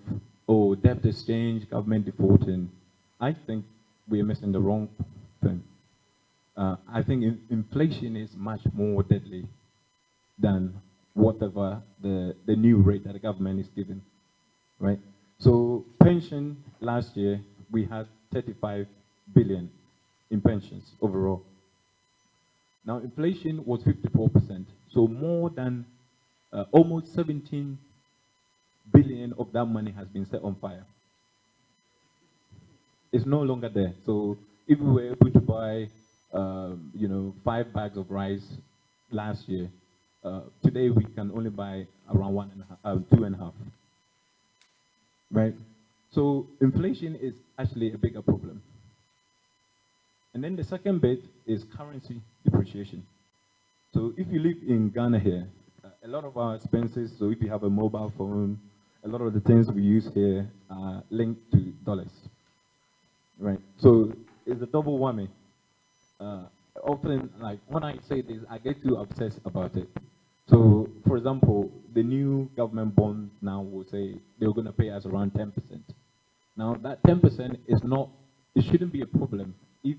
debt exchange, government defaulting, I think we're missing the wrong thing. I think inflation is much more deadly than whatever the new rate that the government is giving, right? So pension last year, we had 35 billion in pensions overall. Now inflation was 54%, so more than almost 17 billion of that money has been set on fire. It's no longer there. So if we were able to buy, 5 bags of rice last year, today we can only buy around 2.5. Right? So inflation is actually a bigger problem. And then the second bit is currency depreciation. So if you live in Ghana here, a lot of our expenses, so if you have a mobile phone, a lot of the things we use here are linked to dollars. Right? So it's a double whammy. Often, like, when I say this, I get too obsessed about it. So, for example, the new government bond now will say they're going to pay us around 10%. Now, that 10% is not, it shouldn't be a problem if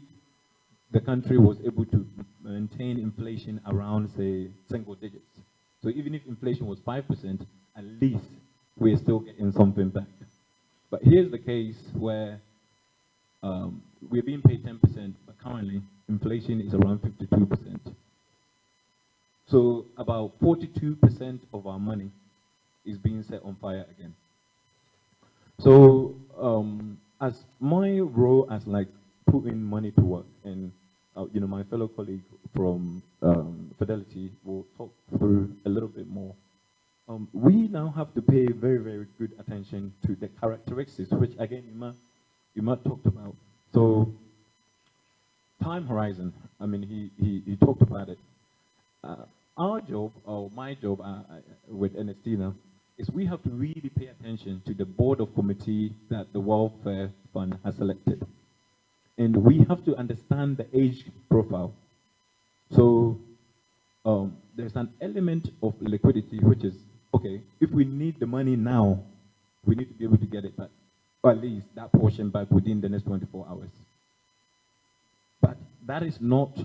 the country was able to maintain inflation around, say, single digits. So even if inflation was 5%, at least we're still getting something back. But here's the case where we're being paid 10%, but currently inflation is around 52%. So about 42% of our money is being set on fire again. So as my role as like putting money to work, and my fellow colleague from Fidelity will talk through a little bit more. We now have to pay very, very good attention to the characteristics, which again Ima talked about. So time horizon, I mean, he talked about it. Our job, or my job with Ernestina, is we have to really pay attention to the board of committee that the Welfare Fund has selected. And we have to understand the age profile. So there's an element of liquidity, which is, okay, if we need the money now, we need to be able to get it back, or at least that portion back within the next 24 hours. But that is not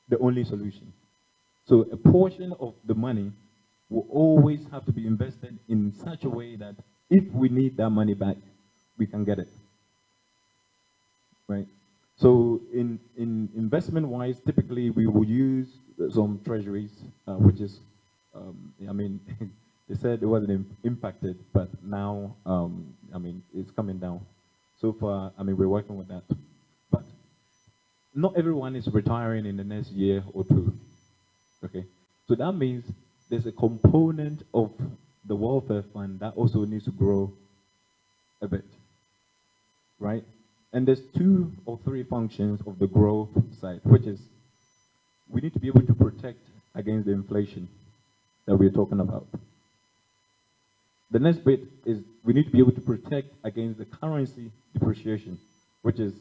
the only solution. So a portion of the money will always have to be invested in such a way that if we need that money back, we can get it, right? So in investment-wise, typically we will use some treasuries, which is, they said it wasn't impacted, but now, it's coming down. So far, we're working with that. But not everyone is retiring in the next year or two, okay? So that means there's a component of the welfare fund that also needs to grow a bit, right? And there's 2 or 3 functions of the growth side, which is we need to be able to protect against the inflation that we're talking about. The next bit is we need to be able to protect against the currency depreciation, which is,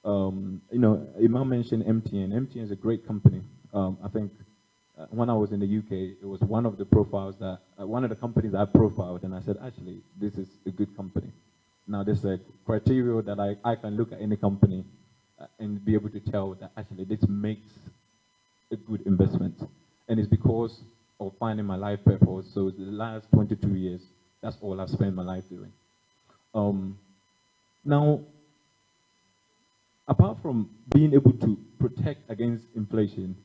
you know, Imam mentioned MTN. MTN is a great company. I think when I was in the UK, it was one of the profiles that, one of the companies that I profiled, and I said, actually, this is a good company. Now, there's a criteria that I can look at any company and be able to tell that actually this makes a good investment. And it's because of finding my life purpose. So the last 22 years, that's all I've spent my life doing. Now, apart from being able to protect against inflation,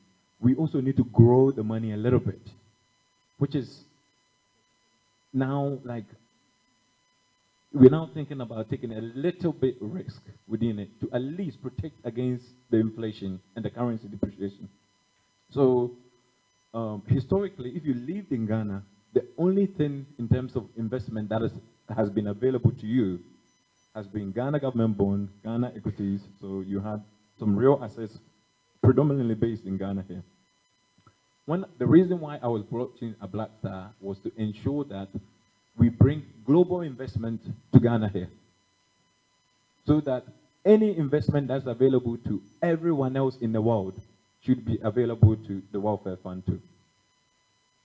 we also need to grow the money a little bit, which is now like, we're now thinking about taking a little bit risk within it to at least protect against the inflation and the currency depreciation. So historically, if you lived in Ghana, the only thing in terms of investment that has been available to you has been Ghana government bond, Ghana equities. So you had some real assets predominantly based in Ghana here. The reason why I was brought in a Black Star was to ensure that we bring global investment to Ghana here, so that any investment that's available to everyone else in the world should be available to the welfare fund too.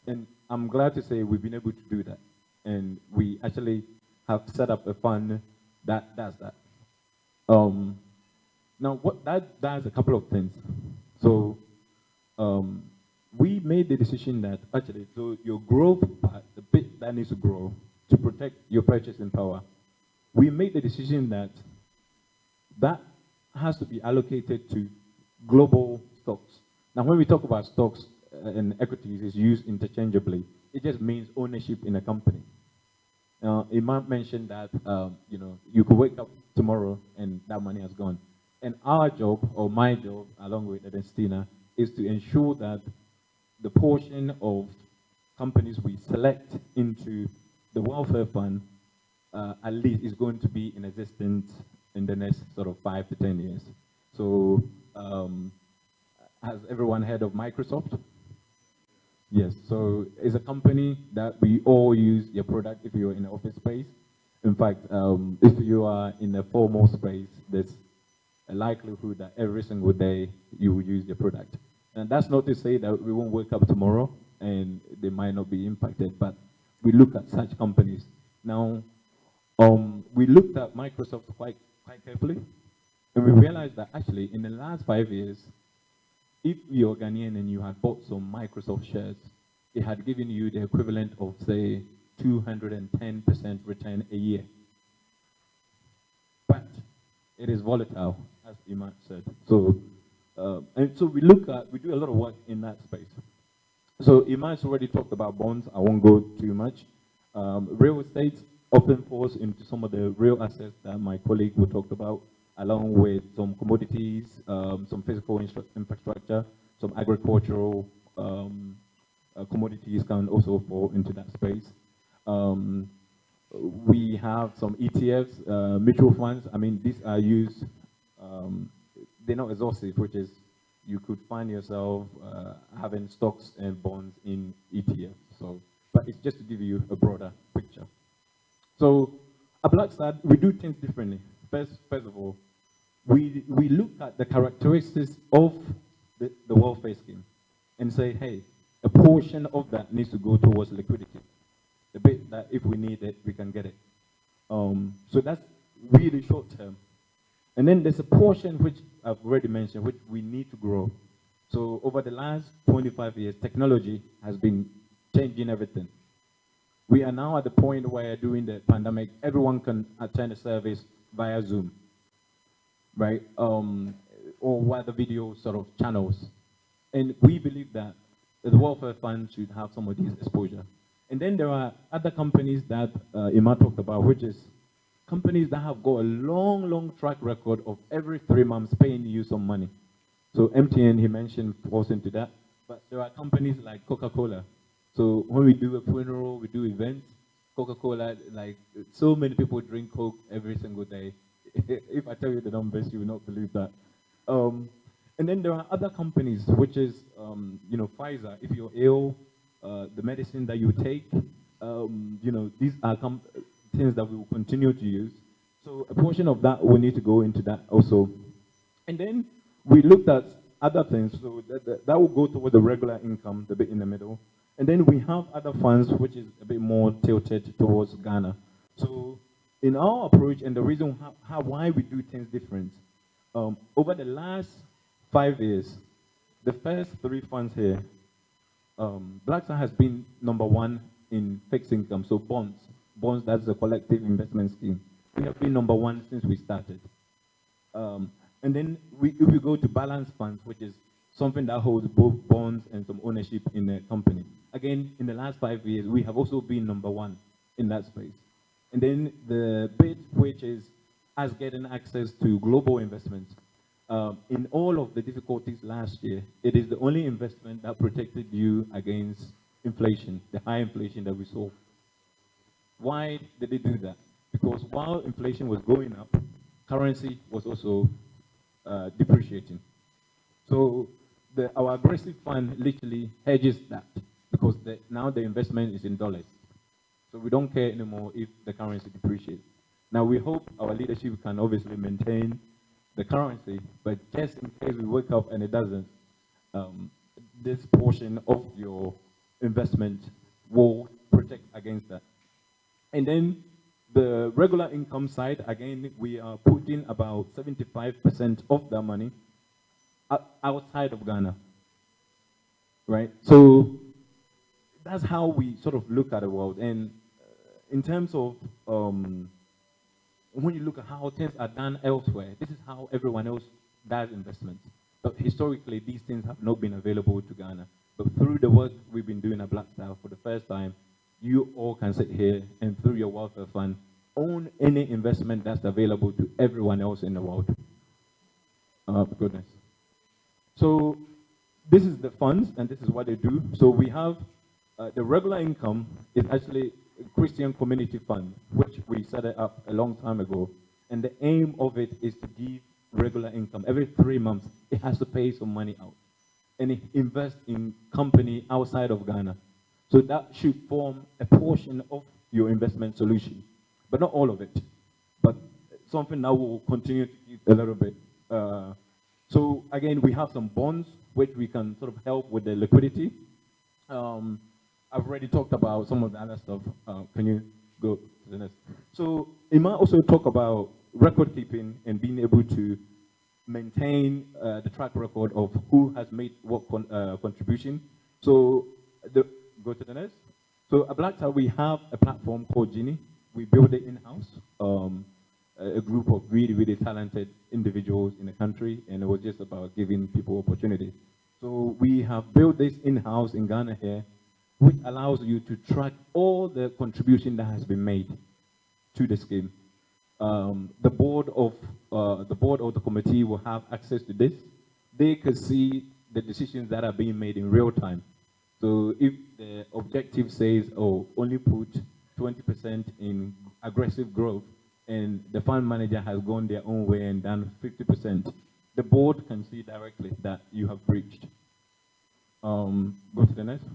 And I'm glad to say we've been able to do that. And we actually have set up a fund that does that. Now, what that does a couple of things. So we made the decision that actually, so your growth part, the bit that needs to grow to protect your purchasing power, we made the decision that that has to be allocated to global stocks. Now, when we talk about stocks and equities, it's used interchangeably. It just means ownership in a company. Imam mentioned that you know, you could wake up tomorrow and that money has gone. And our job, or my job, along with Ernestina, is to ensure that the portion of companies we select into the welfare fund at least is going to be in existence in the next sort of 5 to 10 years. So has everyone heard of Microsoft? Yes, so it's a company that we all use your product if you're in the office space. In fact, if you are in a formal space, there's a likelihood that every single day you will use your product. And that's not to say that we won't wake up tomorrow and they might not be impacted, but we look at such companies. Now, we looked at Microsoft quite carefully, and we realized that actually in the last 5 years, if you're Ghanaian and you had bought some Microsoft shares, it had given you the equivalent of, say, 210% return a year. But it is volatile, as Imam said. So, and so we do a lot of work in that space. So Imam's already talked about bonds. I won't go too much. Real estate often falls into some of the real assets that my colleague will talk about, along with some commodities, some physical infrastructure, some agricultural commodities can also fall into that space. We have some ETFs, mutual funds. I mean, these are used, they're not exhaustive, which is you could find yourself having stocks and bonds in ETFs. So, but it's just to give you a broader picture. So at Black Star, we do things differently. First of all, we look at the characteristics of the welfare scheme and say, hey, a portion of that needs to go towards liquidity. The bit that if we need it, we can get it. So that's really short term. And then there's a portion which I've already mentioned, which we need to grow. So over the last 25 years, technology has been changing everything. We are now at the point where during the pandemic, everyone can attend a service via Zoom, right? Or via the video sort of channels. And we believe that the welfare fund should have some of these exposure. And then there are other companies that Ima talked about, which is companies that have got a long track record of every 3 months paying you some money. So MTN, he mentioned, falls into that. But there are companies like Coca-Cola. So when we do a funeral, we do events, Coca-Cola, like so many people drink Coke every single day. If I tell you the numbers, you will not believe that. And then there are other companies, which is, Pfizer. If you're ill, the medicine that you take, these are things that we will continue to use. So a portion of that will need to go into that also. And then we looked at other things, so that will go towards the regular income, the bit in the middle. And then we have other funds, which is a bit more tilted towards Ghana. So in our approach, and the reason why we do things different, over the last 5 years, the first 3 funds here, Black Star has been #1 in fixed income, so bonds. Bonds, that's a collective investment scheme. We have been #1 since we started. And then if we go to balance funds, which is something that holds both bonds and some ownership in a company. Again, in the last 5 years, we have also been #1 in that space. And then the bit which is us getting access to global investments. In all of the difficulties last year, it is the only investment that protected you against inflation, the high inflation that we saw. Why did they do that? Because while inflation was going up, currency was also depreciating. So our aggressive fund literally hedges that, because now the investment is in dollars. So we don't care anymore if the currency depreciates. Now we hope our leadership can obviously maintain the currency, but just in case we wake up and it doesn't, this portion of your investment will protect against that. And then the regular income side, again, we are putting about 75% of the money outside of Ghana, right? So that's how we sort of look at the world. And in terms of when you look at how things are done elsewhere, this is how everyone else does investments. But historically, these things have not been available to Ghana. But through the work we've been doing at Black Star, for the first time, you all can sit here and through your welfare fund, own any investment that's available to everyone else in the world. Goodness. So this is the funds, and this is what they do. So we have the regular income is actually a Christian community fund, which we set it up a long time ago. And the aim of it is to give regular income. Every 3 months, it has to pay some money out. And it invests in company outside of Ghana. So that should form a portion of your investment solution. But not all of it. But something that will continue to give a little bit. So again, we have some bonds, which we can sort of help with the liquidity. I've already talked about some of the other stuff. Can you go to the next? So it might also talk about record keeping and being able to maintain the track record of who has made what contribution. So go to the next. So at Black Star, we have a platform called Genie. We build it in-house. A group of really, really talented individuals in the country, and it was just about giving people opportunity. So we have built this in-house in Ghana here, which allows you to track all the contribution that has been made to the scheme. The board of the committee will have access to this. They can see the decisions that are being made in real time. So if the objective says, oh, only put 20% in aggressive growth, and the fund manager has gone their own way and done 50%, the board can see directly that you have breached. Go to the next.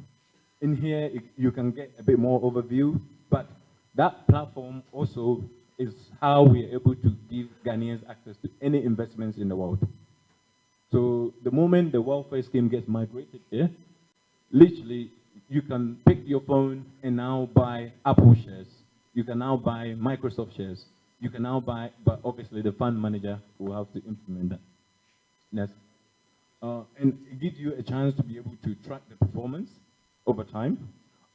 In here, you can get a bit more overview, but that platform also is how we are able to give Ghanaians access to any investments in the world. So the moment the welfare scheme gets migrated here, literally, you can pick your phone and now buy Apple shares. You can now buy Microsoft shares. You can now buy, but obviously the fund manager will have to implement that. Next. And it gives you a chance to be able to track the performance over time.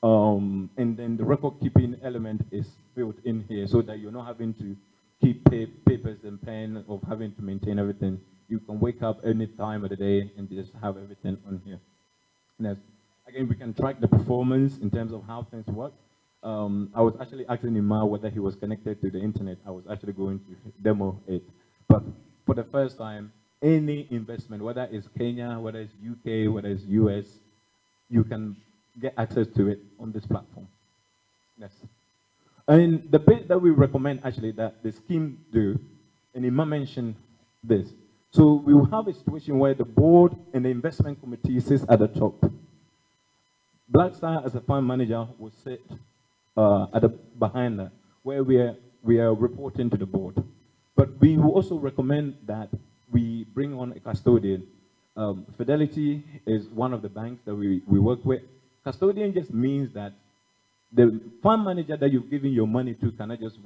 And then the record keeping element is built in here so that you're not having to keep papers and pen of having to maintain everything. You can wake up any time of the day and just have everything on here. Next. Again, we can track the performance in terms of how things work. I was actually asking Ima whether he was connected to the internet. I was actually going to demo it. But for the first time, any investment, whether it's Kenya, whether it's UK, whether it's US, you can get access to it on this platform. Yes. And the bit that we recommend actually that the scheme do, and Ima mentioned this. So we will have a situation where the board and the investment committee sits at the top. Black Star as a fund manager will sit behind that, where we are reporting to the board. But we will also recommend that we bring on a custodian. Fidelity is one of the banks that we work with. Custodian just means that the fund manager that you've given your money to cannot just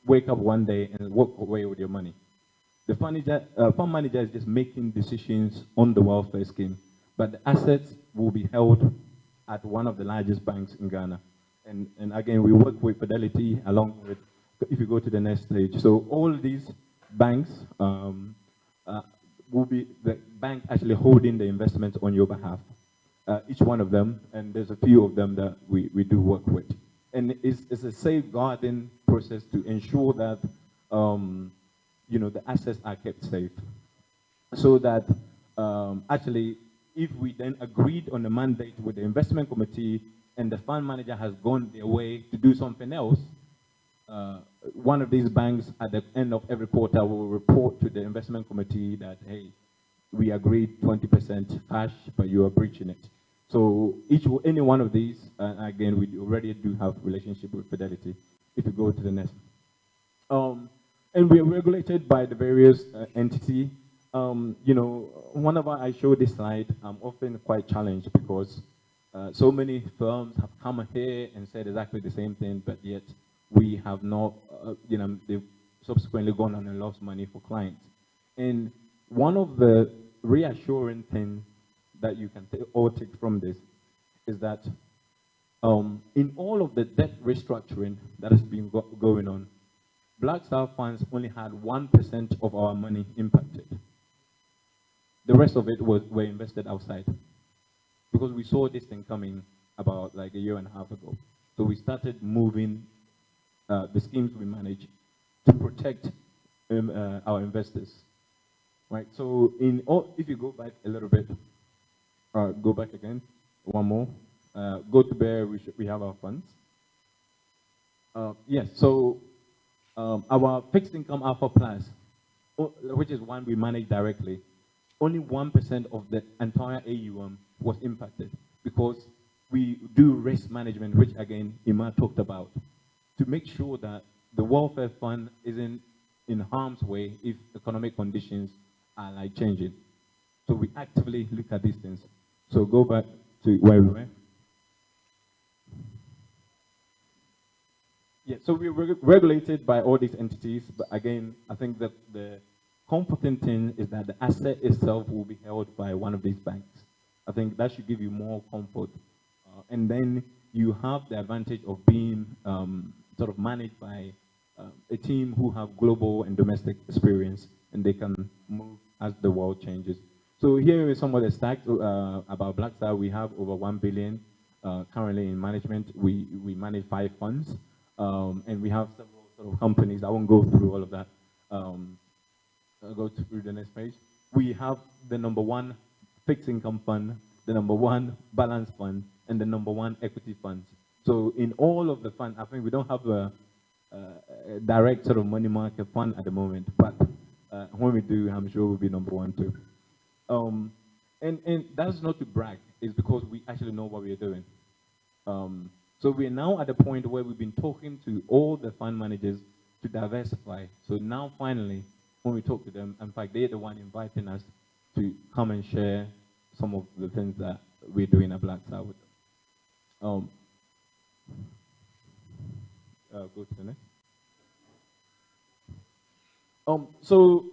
wake up one day and walk away with your money. The fund manager is just making decisions on the welfare scheme, but the assets will be held at one of the largest banks in Ghana. And again, we work with Fidelity along with, if you go to the next stage. So all these banks will be the bank actually holding the investments on your behalf. Each one of them, and there's a few of them that we do work with. And it's a safeguarding process to ensure that the assets are kept safe. So that actually, if we then agreed on the mandate with the investment committee and the fund manager has gone their way to do something else, one of these banks at the end of every quarter will report to the investment committee that, hey, we agreed 20% cash, but you are breaching it. So any one of these, again, we already do have relationship with Fidelity. If you go to the next. And we are regulated by the various entity. Whenever I show this slide, I'm often quite challenged because so many firms have come here and said exactly the same thing, but yet we have not, they've subsequently gone on and lost money for clients. And one of the reassuring things that you can all take from this is that in all of the debt restructuring that has been going on, Black Star funds only had 1% of our money impacted. The rest of it were invested outside because we saw this thing coming about like a year and a half ago. So we started moving the schemes we manage to protect our investors, right? So if you go back a little bit, go back again, one more. Go to where we have our funds. Yes, so our fixed income Alpha Plus, which is one we manage directly, only 1% of the entire AUM was impacted because we do risk management, which again, Ima talked about, to make sure that the welfare fund isn't in harm's way if economic conditions are like changing. So we actively look at these things. So go back to where we were. Yeah, so we're regulated by all these entities, but again, I think that the comforting thing is that the asset itself will be held by one of these banks. I think that should give you more comfort. And then you have the advantage of being sort of managed by a team who have global and domestic experience, and they can move as the world changes. So here is some of the stats about Black Star. We have over 1 billion currently in management. We manage 5 funds. And we have several sort of companies. I won't go through all of that. I'll go through the next page. We have the #1 fixed income fund, the #1 balance fund, and the #1 equity fund. So in all of the funds, I think we don't have a direct sort of money market fund at the moment, but when we do, I'm sure we'll be #1 too. And that's not to brag, it's because we actually know what we are doing. So we are now at the point where we've been talking to all the fund managers to diversify. So now finally, when we talk to them, in fact, they're the one inviting us to come and share some of the things that we're doing at Black Star with them. Go to the next. So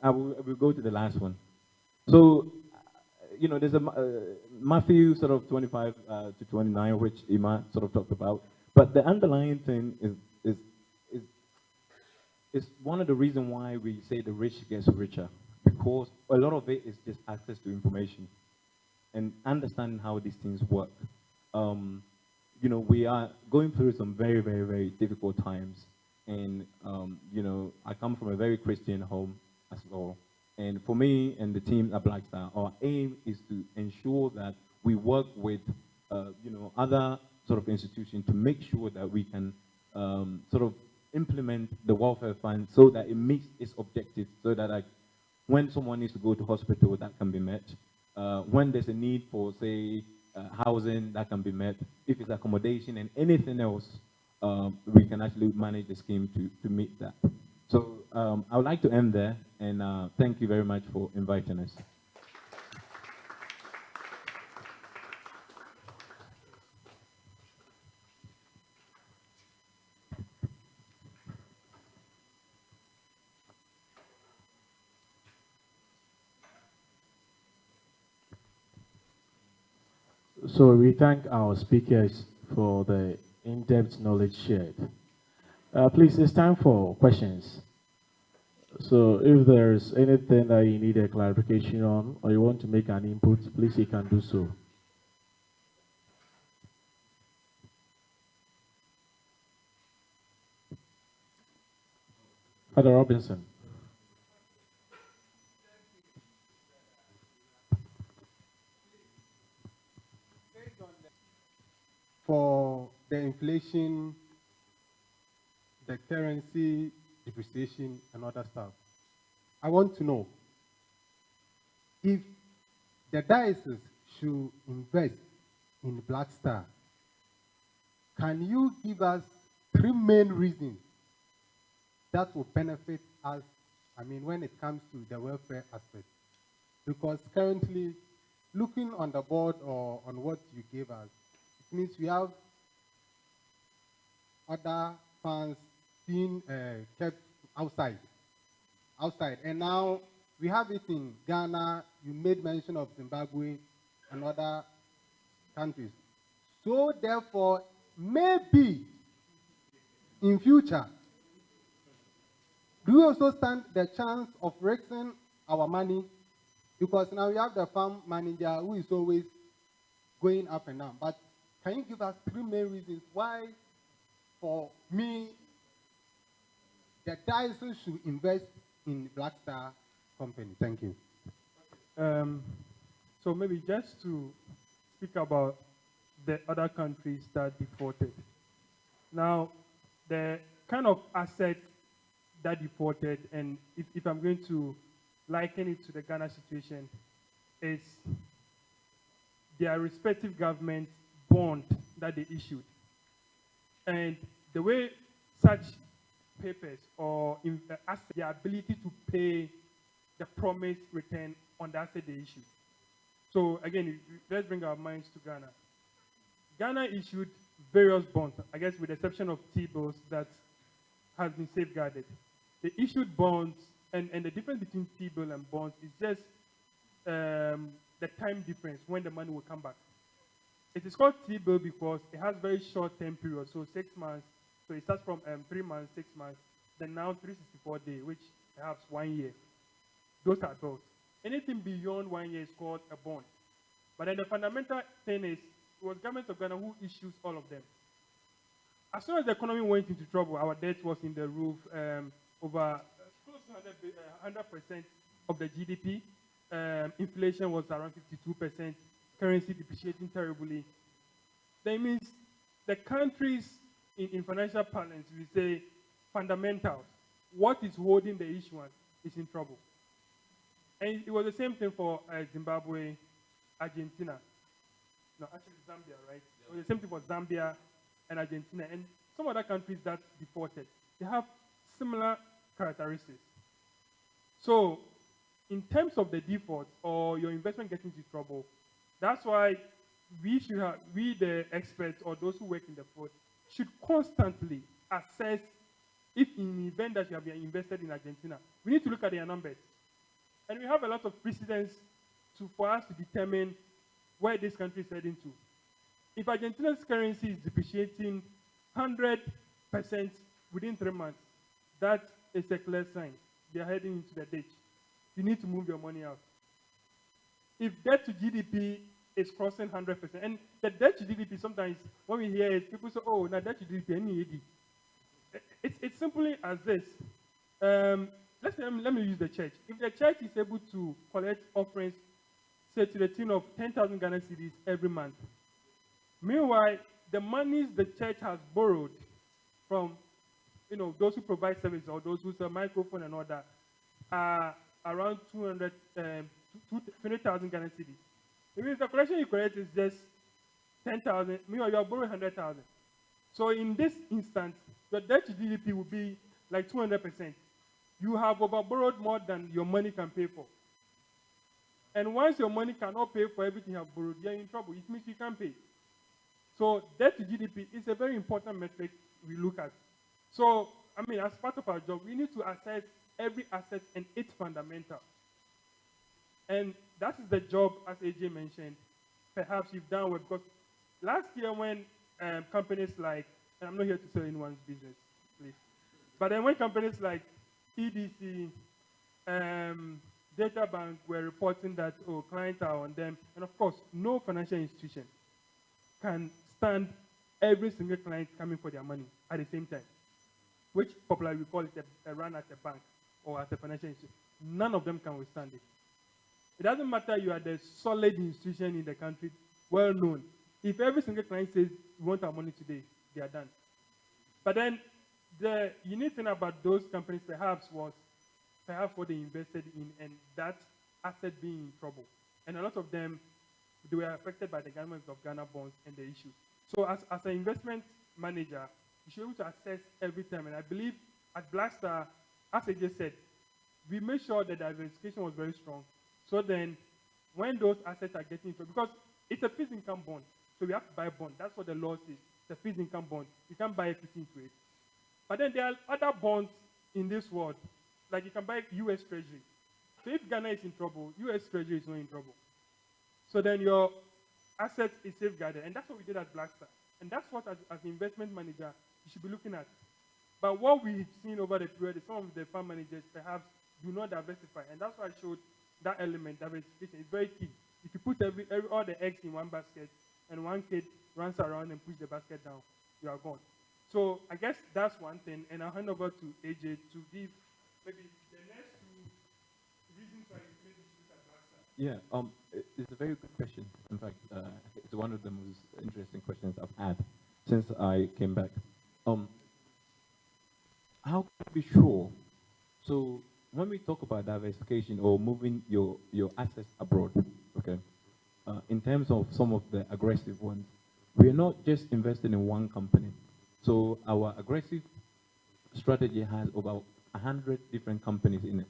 I will go to the last one. So, there's a Matthew sort of 25 to 29, which Ima sort of talked about. But the underlying thing is one of the reasons why we say the rich gets richer, because a lot of it is just access to information and understanding how these things work. We are going through some very, very, very difficult times. And, I come from a very Christian home as well. And for me and the team at Black Star, our aim is to ensure that we work with other sort of institutions to make sure that we can sort of implement the welfare fund so that it meets its objectives, so that like when someone needs to go to hospital, that can be met. When there's a need for, say, housing, that can be met. If it's accommodation and anything else, we can actually manage the scheme to meet that. So I would like to end there, and thank you very much for inviting us. So we thank our speakers for the in-depth knowledge shared. Please, it's time for questions. So if there's anything that you need a clarification on, or you want to make an input, please you can do so. Father Robinson. For the inflation, the currency depreciation, and other stuff, I want to know if the diocese should invest in Black Star. Can you give us 3 main reasons that will benefit us, when it comes to the welfare aspect? Because currently, looking on the board or on what you gave us, it means we have other funds being kept outside. And now we have it in Ghana. You made mention of Zimbabwe and other countries. So therefore, maybe in future, do we also stand the chance of raising our money? Because now we have the farm manager who is always going up and down. But can you give us 3 main reasons why, for me, the diocese should invest in Black Star Company? Thank you. So maybe just to speak about the other countries that defaulted. Now, the kind of asset that defaulted, and if I'm going to liken it to the Ghana situation, is their respective government bond that they issued. And the way such papers or the ability to pay the promised return on the asset they issued. So again, let's bring our minds to Ghana. Ghana issued various bonds, I guess with the exception of T-bills that has been safeguarded. They issued bonds, and the difference between T-bill and bonds is just the time difference when the money will come back. It is called T-bill because it has very short term period, so 6 months. So it starts from 3 months, 6 months, then now 364 days, which perhaps 1 year. Those are bills. Anything beyond 1 year is called a bond. But then the fundamental thing is, it was government of Ghana who issues all of them. As soon as the economy went into trouble, our debt was in the roof, over close to 100% of the GDP. Inflation was around 52%, currency depreciating terribly. That means the countries in financial parlance, we say fundamentals. What is holding the issuance is in trouble. And it was the same thing for Zimbabwe, Argentina. No, actually Zambia, right? Yeah. It was the same thing for Zambia and Argentina. And some other countries that defaulted, they have similar characteristics. So in terms of the default or your investment getting into trouble, that's why we the experts or those who work in the field, should constantly assess if in the event that you have invested in Argentina, we need to look at their numbers. And we have a lot of precedents for us to determine where this country is heading to. If Argentina's currency is depreciating 100% within 3 months, that is a clear sign. They are heading into the ditch. You need to move your money out. If debt to GDP is crossing 100%, and the debt to GDP sometimes, when we hear it, people say, oh, now debt to GDP, it's simply as this. Let me use the church. If the church is able to collect offerings, say to the tune of 10,000 Ghana cedis every month, Meanwhile, the monies the church has borrowed from, those who provide service or those who sell microphone and all that are around 20,000 Ghana cedis. It means the collection you collect is just 10,000. Meanwhile, you are borrowing 100,000. So in this instance, your debt to GDP will be like 200%. You have overborrowed more than your money can pay for. And once your money cannot pay for everything you have borrowed, you're in trouble. It means you can't pay. So debt to GDP is a very important metric we look at. So, as part of our job, we need to assess every asset and its fundamental. And that is the job, as AJ mentioned, perhaps you've done well, because last year when companies like, and I'm not here to sell anyone's business, please, but then when companies like EDC, Data Bank were reporting that, clients are on them, and of course, no financial institution can stand every single client coming for their money at the same time, which popularly we call it a run at a bank or at a financial institution. None of them can withstand it. It doesn't matter you are the solid institution in the country, well known. If every single client says, we want our money today, they are done. But then the unique thing about those companies perhaps was what they invested in and that asset being in trouble. And a lot of them, they were affected by the government of Ghana bonds and the issues. So as an investment manager, you should be able to assess every time. And I believe at Blackstar, as I just said, we made sure that the diversification was very strong. So then when those assets are getting into, because it's a fixed income bond, so we have to buy a bond. That's what the law says. It's a fixed income bond. You can't buy equity into it. But then there are other bonds in this world, like you can buy US Treasury. So if Ghana is in trouble, US Treasury is not in trouble. So then your asset is safeguarded. And that's what we did at Blackstar. And that's what, as an investment manager, you should be looking at. But what we've seen over the period is some of the fund managers perhaps do not diversify. And that's why I showed that element, diversification, is very key. If you put all the eggs in one basket and one kid runs around and pushes the basket down, you are gone. So I guess that's one thing. And I'll hand over to AJ to give maybe the next two reasons why you made this at Blackstar. Yeah, it's a very good question. In fact, it's one of the most interesting questions I've had since I came back. How can we be sure? So when we talk about diversification or moving your assets abroad, okay, in terms of some of the aggressive ones, we are not just investing in one company. So our aggressive strategy has about 100 different companies in it.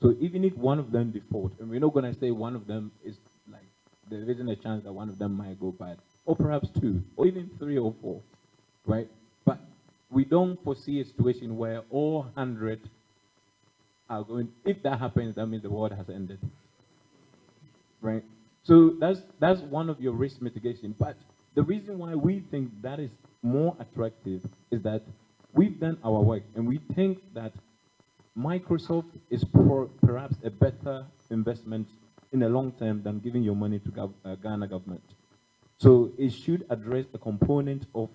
So even if one of them default, and we're not going to say one of them is like, there isn't a chance that one of them might go bad, or perhaps two, or even 3 or 4, right? But we don't foresee a situation where all 100 are going, if that happens, that means the world has ended, right? So that's one of your risk mitigation. But the reason why we think that is more attractive is that we've done our work, and we think that Microsoft is perhaps a better investment in the long term than giving your money to Ghana government. So it should address the component of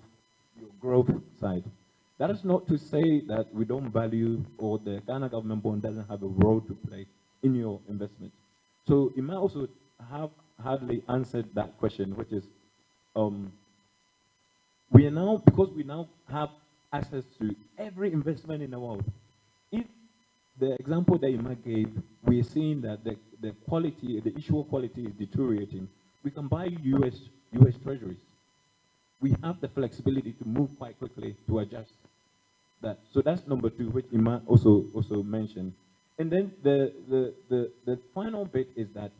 your growth side. That is not to say that we don't value or the Ghana government bond doesn't have a role to play in your investment. So it might also have hardly answered that question, which is, because we now have access to every investment in the world. If the example that Ima gave, we are seeing that the quality, the issuer quality is deteriorating, we can buy US treasuries. We have the flexibility to move quite quickly to adjust that. So that's number 2, which Ima also mentioned. And then the final bit is that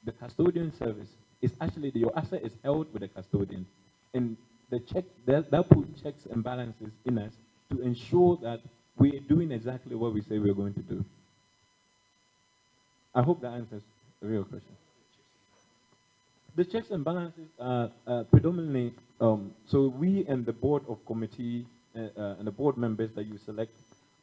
the custodian service is actually, your asset is held with the custodian. And the check, that puts checks and balances in us to ensure that we're doing exactly what we say we're going to do. I hope that answers the real question. The checks and balances are predominantly, so we and the board of committee and the board members that you select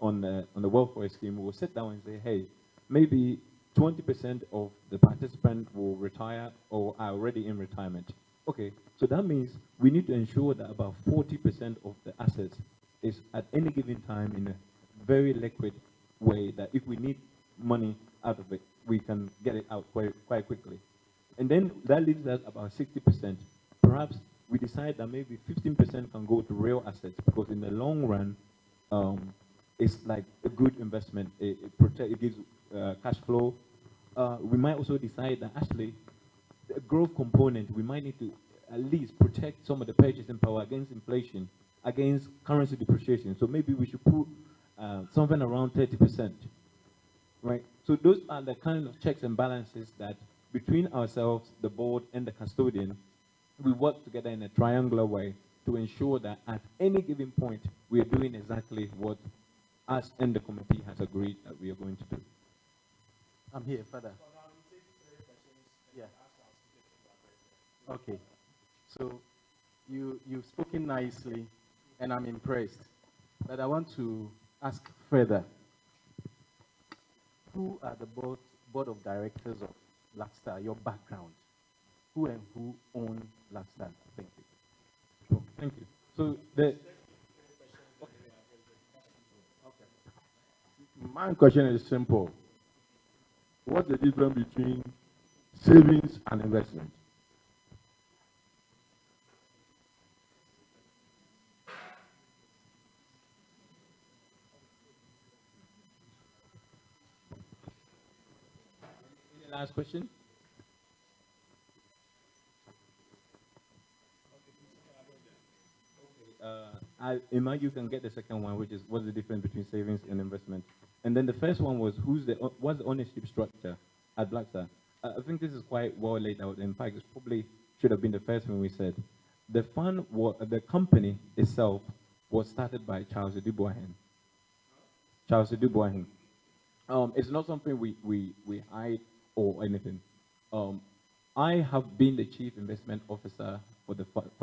on the welfare scheme will sit down and say, hey, maybe 20% of the participants will retire or are already in retirement. Okay, so that means we need to ensure that about 40% of the assets is at any given time in a very liquid way, that if we need money out of it, we can get it out quite quickly. And then that leaves us about 60%. Perhaps we decide that maybe 15% can go to real assets, because in the long run, it's like a good investment. It gives cash flow. We might also decide that actually the growth component, we might need to at least protect some of the purchasing power against inflation, against currency depreciation. So maybe we should put something around 30%, right? So those are the kind of checks and balances that between ourselves, the board, and the custodian, we work together in a triangular way to ensure that at any given point, we are doing exactly what us and the committee has agreed that we are going to do. I'm here, Father. Yeah. Okay. So you've spoken nicely, and I'm impressed. But I want to ask further. Who are the board of directors of Blackstar? Your background. Who and who own Blackstar? Thank you. Cool. Thank you. So the My question is simple. What's the difference between savings and investment? last question. Emma, you can get the second one, which is what's the difference between savings and investment. And then the first one was what's the ownership structure at Blackstar? I think this is quite well laid out. In fact, it probably should have been the first one we said. The fund, the company itself was started by Charles Dubois. Charles Dubois. It's not something we hide or anything. I have been the chief investment officer for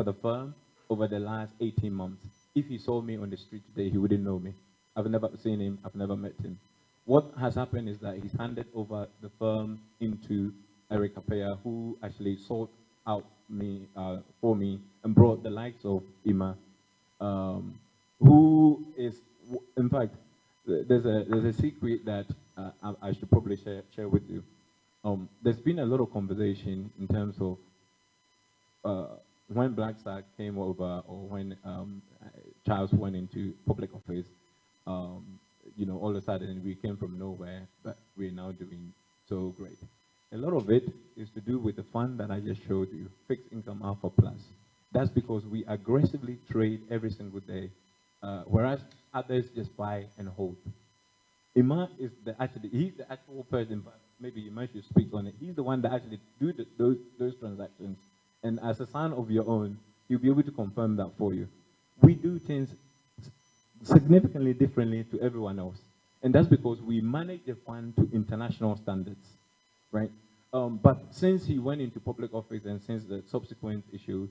the firm over the last 18 months. If he saw me on the street today, he wouldn't know me. I've never seen him. I've never met him. What has happened is that he's handed over the firm into Eric Apowa, who actually sought out me for me and brought the likes of Ima, who is, in fact, there's a secret that I should probably share with you. There's been a lot of conversation in terms of when Blackstar came over, or when Charles went into public office. You know, all of a sudden we came from nowhere, but we're now doing so great. A lot of it is to do with the fund that I just showed you, Fixed Income Alpha Plus. That's because we aggressively trade every single day, whereas others just buy and hold. Ima is he's the actual person, but maybe Ima should speak on it. He's the one that actually do those transactions. And as a son of your own, he'll be able to confirm that for you. We do things significantly differently to everyone else. And that's because we manage the fund to international standards, right? But since he went into public office and since the subsequent issue,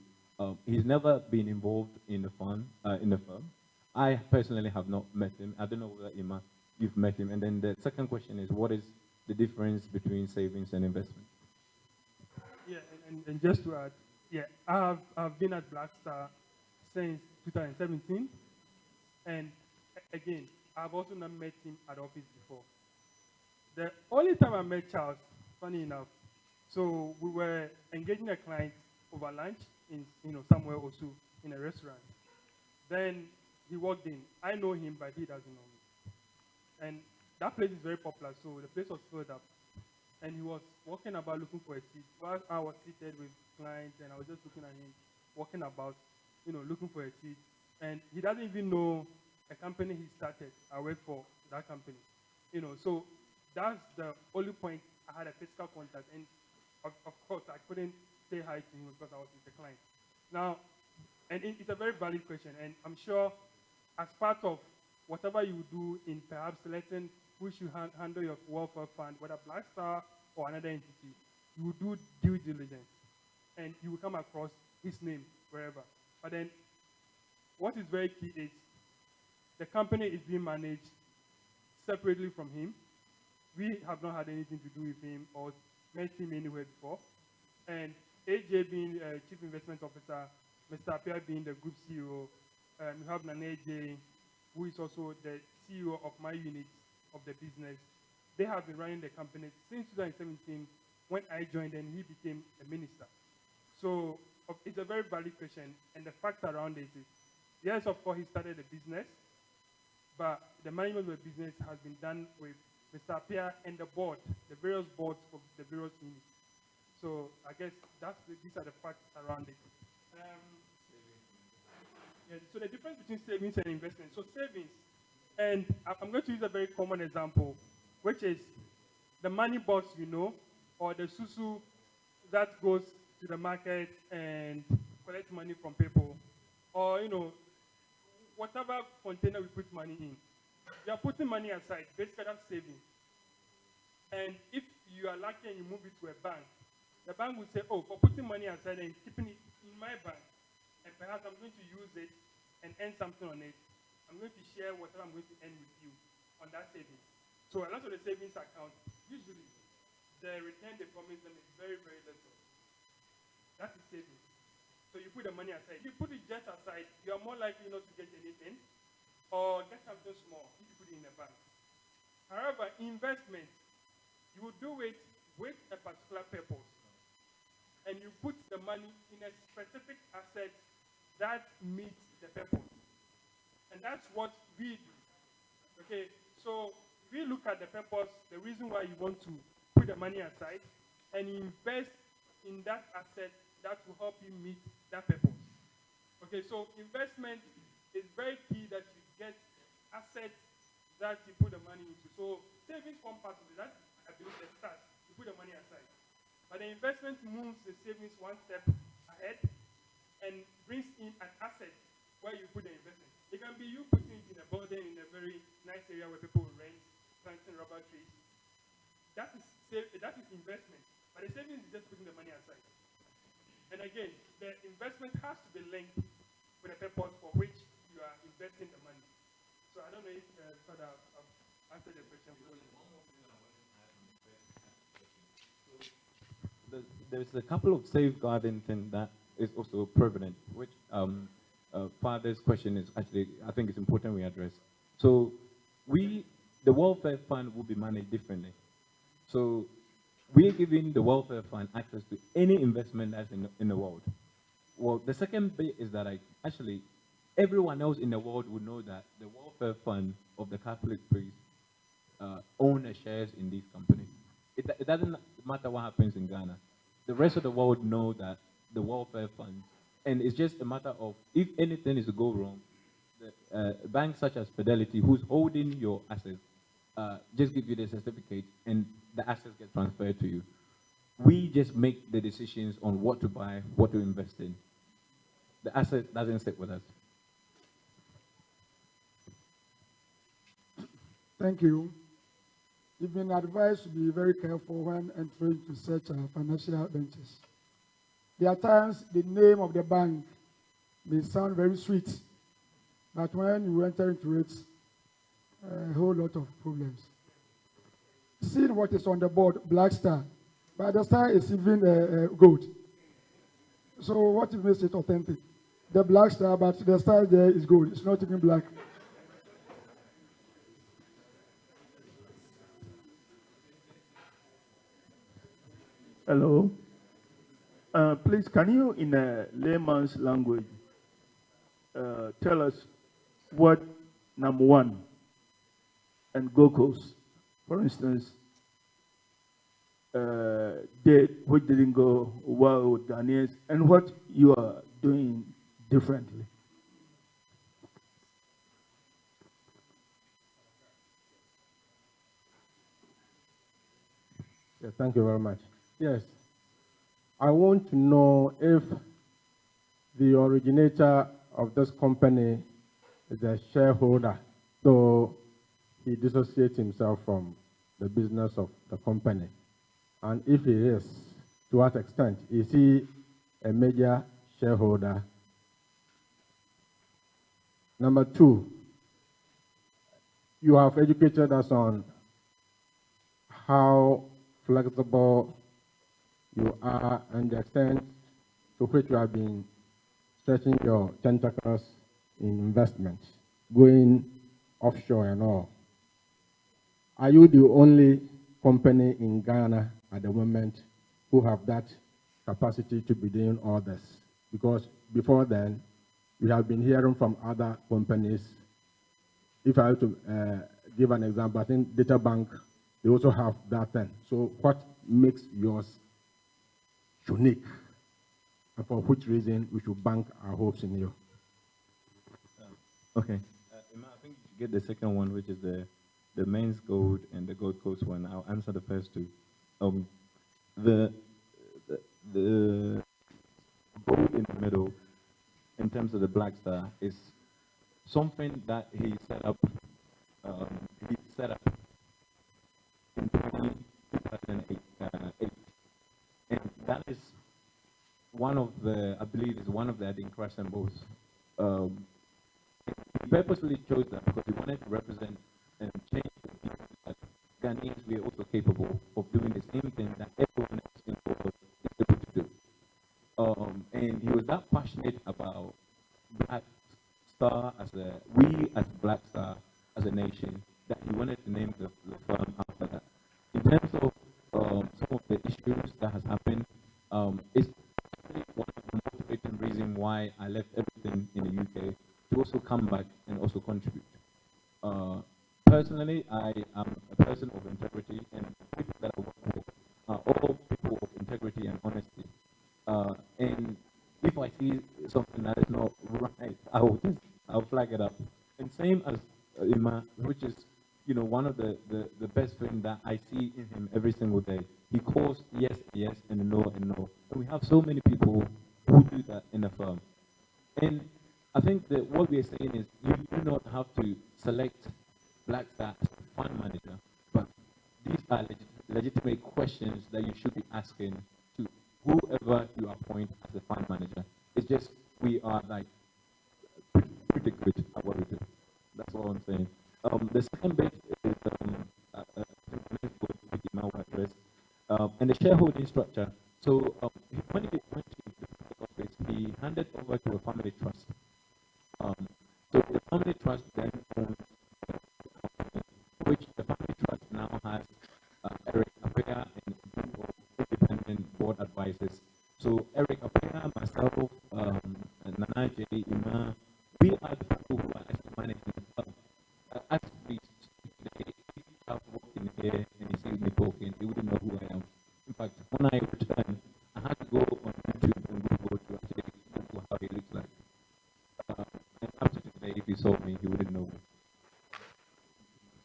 he's never been involved in the fund, in the firm. I personally have not met him. I don't know whether Ima, you've met him. And then the second question is, what is the difference between savings and investment? Yeah, and just to add, yeah, I've been at Blackstar since 2017, and again, I've also not met him at office before. The only time I met Charles, funny enough, so we were engaging a client over lunch in somewhere also in a restaurant. Then he walked in. I know him, but he doesn't know me. And that place is very popular, so the place was filled up. And he was walking about looking for a seat. While I was seated with clients, and I was just looking at him, walking about, looking for a seat. And he doesn't even know a company he started. I work for that company. So that's the only point I had a physical contact. And of course, I couldn't say hi to him because I was with the client. Now, and it's a very valid question. And I'm sure as part of whatever you do in perhaps selecting who should handle your welfare fund, whether Blackstar or another entity, you will do due diligence. And you will come across his name wherever. But then what is very key is the company is being managed separately from him. We have not had anything to do with him or met him anywhere before. And AJ being Chief Investment Officer, Mr. Apowa being the Group CEO, we have Nana AJ, who is also the CEO of my unit of the business. They have been running the company since 2017 when I joined and he became a minister. So it's a very valid question, and the fact around it is, yes, of course, he started a business, but the management of the business has been done with Mr. Appiah and the board, the various boards of the various units. So I guess these are the facts around it. Yeah, so the difference between savings and investment. So savings, and I'm going to use a very common example, which is the money box, or the susu that goes to the market and collect money from people, or whatever container we put money in. You are putting money aside, basically that's saving. And if you are lucky and you move it to a bank, the bank will say, oh, for putting money aside and keeping it in my bank, and perhaps I'm going to use it and earn something on it, I'm going to share whatever I'm going to earn with you on that savings. So a lot of the savings account, usually the return they promise them is very, very little. That is savings. So you put the money aside. If you put it just aside, you are more likely not to get anything or get something small if you put it in a bank. However, investment, you will do it with a particular purpose. And you put the money in a specific asset that meets the purpose. And that's what we do. Okay, so we look at the purpose, the reason why you want to put the money aside, and invest in that asset that will help you meet that purpose. Okay, so investment is very key that you get assets that you put the money into. So savings form part of it. That I believe the start. You put the money aside. But the investment moves the savings one step ahead and brings in an asset where you put the investment. It can be you putting it in a building in a very nice area where people will rent, planting rubber trees. That is investment. But the savings is just putting the money aside. And again, the investment has to be linked with the purpose for which you are investing the money. So I don't know if I've answered the question for you. There's a couple of safeguarding things that is also prevalent, which Father's question is actually, I think it's important we address. So the welfare fund will be managed differently. So we're giving the welfare fund access to any investment that's in the world. Well, the second bit is that actually everyone else in the world would know that the welfare fund of the Catholic priests own the shares in these companies. It doesn't matter what happens in Ghana. The rest of the world know that the welfare fund, and it's just a matter of if anything is to go wrong, the banks such as Fidelity, who's holding your assets, just give you the certificate and the assets get transferred to you. We just make the decisions on what to buy, what to invest in. The asset doesn't sit with us. Thank you. You've been advised to be very careful when entering to such financial ventures. There are times the name of the bank may sound very sweet, but when you enter into it, a whole lot of problems. See what is on the board, Black Star, but the star is even gold. So what makes it authentic? The Black Star, but the star there is gold. It's not even black. Hello. Please, can you, in a layman's language, tell us what number one and Gokos, for instance, did, which didn't go well with Ghanaians, and what you are doing differently? Yeah, thank you very much. Yes, I want to know if the originator of this company is a shareholder, so he dissociates himself from the business of the company. And if he is, to what extent? Is he a major shareholder? Number two, you have educated us on how flexible you are and the extent to which you have been stretching your tentacles in investment, going offshore and all. Are you the only company in Ghana at the moment who have that capacity to be doing all this? because before then, we have been hearing from other companies. If I have to give an example, I think Data Bank, they also have that thing. So what makes yours unique? And for which reason we should bank our hopes in you? Okay. Emma, I think you should get the second one, which is the men's gold and the Gold Coast one. I'll answer the first two. The gold in the middle, in terms of the Black Star, is something that he set up. He set up in 2008, and that is one of the, I believe, is one of the Adin crash symbols. He purposely chose that because he wanted to represent and change the people that Ghanaians we are also capable of doing the same thing that everyone else in the world is able to do. And he was that passionate about Black Star as Black Star as a nation, that he wanted to name the firm after that. In terms of some of the issues that has happened, it's actually one of the motivating reasons why I left everything in the UK to also come back and also contribute. Personally, I am a person of integrity, and people that I work with are all people of integrity and honesty. And if I see something that is not right, I'll flag it up. And same as Ima, which is, you know, one of the best things that I see in him every single day. He calls yes, yes, and no, and no. And we have so many people who do that in the firm. And I think that what we are saying is you do not have to select Black Star as a fund manager, but these are legitimate questions that you should be asking to whoever you appoint as a fund manager. It's just we are like pretty good at what we do. That's all I'm saying. The second bit is and the shareholding structure. So when he went to the office, he handed over to a family trust. So the family trust then owns the company, which the family trust now has Eric Apowa and a group of independent board advisors. So Eric Apowa, myself, Nana J, Ima, we are the people who are actually managing the firm. As we speak today, if I've walked in here and he sees me talking, he wouldn't know who I am. In fact, when I returned, I had to go on YouTube and Google to actually Google how he looks like. And up to today, if he saw me, he wouldn't know me.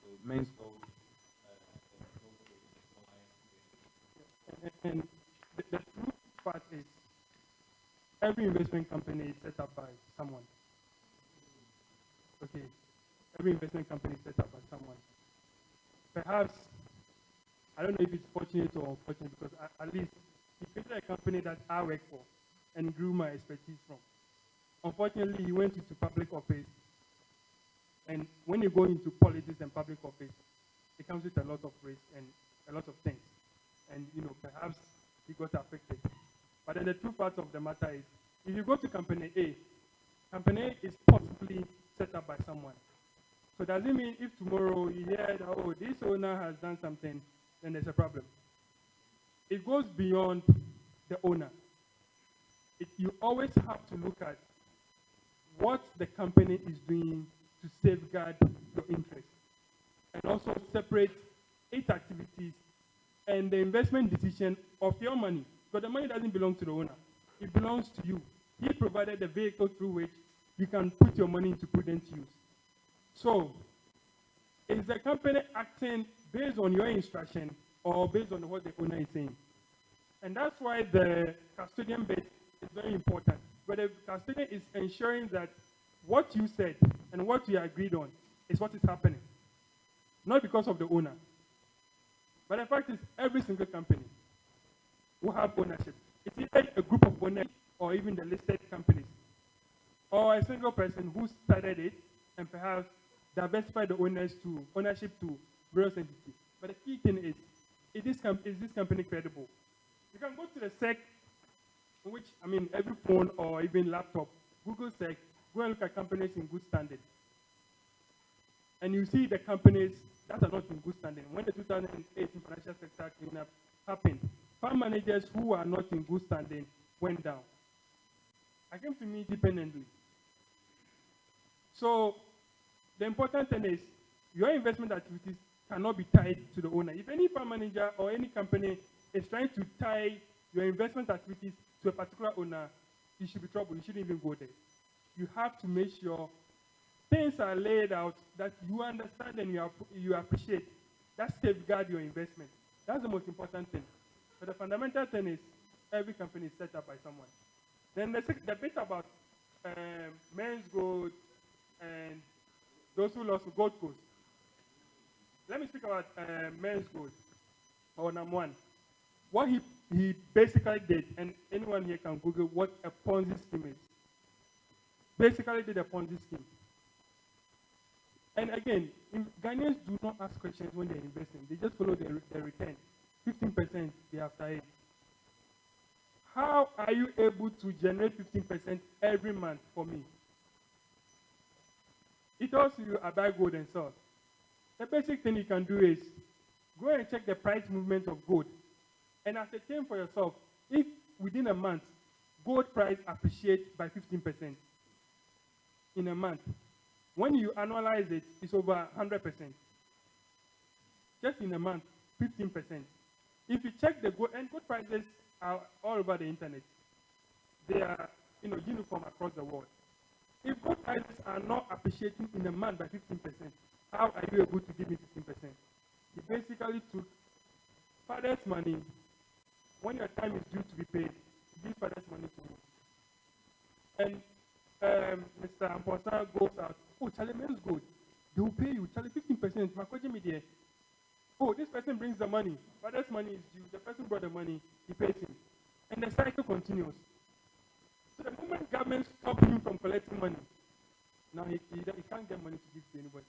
So men's goal. And the true part is every investment company is set up by someone. Okay. Every investment company is set up by someone. Perhaps, I don't know if it's fortunate or unfortunate, because at least he created a company that I work for and grew my expertise from. Unfortunately, he went into public office, and when you go into politics and public office, it comes with a lot of risk and a lot of things. And, you know, perhaps he got affected. But then the true part of the matter is, if you go to company A is possibly set up by someone. So does it mean if tomorrow you hear that, oh, this owner has done something, then there's a problem? It goes beyond the owner. You always have to look at what the company is doing to safeguard your interests, and also separate its activities and the investment decision of your money. Because the money doesn't belong to the owner. It belongs to you. He provided the vehicle through which you can put your money into prudent use. So, is the company acting based on your instruction or based on what the owner is saying? And that's why the custodian bit is very important. But the custodian is ensuring that what you said and what you agreed on is what is happening. Not because of the owner. But the fact is, every single company will have ownership. It's either a group of owners or even the listed companies, or a single person who started it and perhaps diversified the ownership to various entities. But the key thing is this company credible? You can go to the SEC, which, I mean, every phone or even laptop, Google SEC, go and look at companies in good standing. And you see the companies that are not in good standing. When the 2008 financial sector cleanup happened, fund managers who are not in good standing went down. I came to me independently. So the important thing is your investment activities cannot be tied to the owner. If any farm manager or any company is trying to tie your investment activities to a particular owner, you should be trouble. You shouldn't even go there. You have to make sure things are laid out that you understand and you appreciate. That safeguard your investment. That's the most important thing. But the fundamental thing is every company is set up by someone. Then the bit about men's gold and those who lost to Gold Coast. Let me speak about men's gold, or number one. What he basically did, and anyone here can Google what a Ponzi scheme is. Basically did a Ponzi scheme. And again, Ghanaians do not ask questions when they're investing. They just follow the return. 15% they have to. How are you able to generate 15% every month for me? It tells you I buy gold and sell. The basic thing you can do is go and check the price movement of gold and ascertain for yourself if within a month gold price appreciates by 15% in a month. When you annualize it, it's over 100%. Just in a month, 15%. If you check the gold, and gold prices are all over the internet. They are uniform across the world. If gold prices are not appreciating in a month by 15%, how are you able to give me 15%? He basically took father's money. When your time is due to be paid, he gives father's money to you. And Mr. Amposa goes out, oh, Charlie, men's gold. They will pay you, Charlie, 15%. My question me there. Oh, this person brings the money. Father's money is due. The person brought the money. He pays him. And the cycle continues. So the moment government stops him from collecting money, now he can't get money to give to anybody.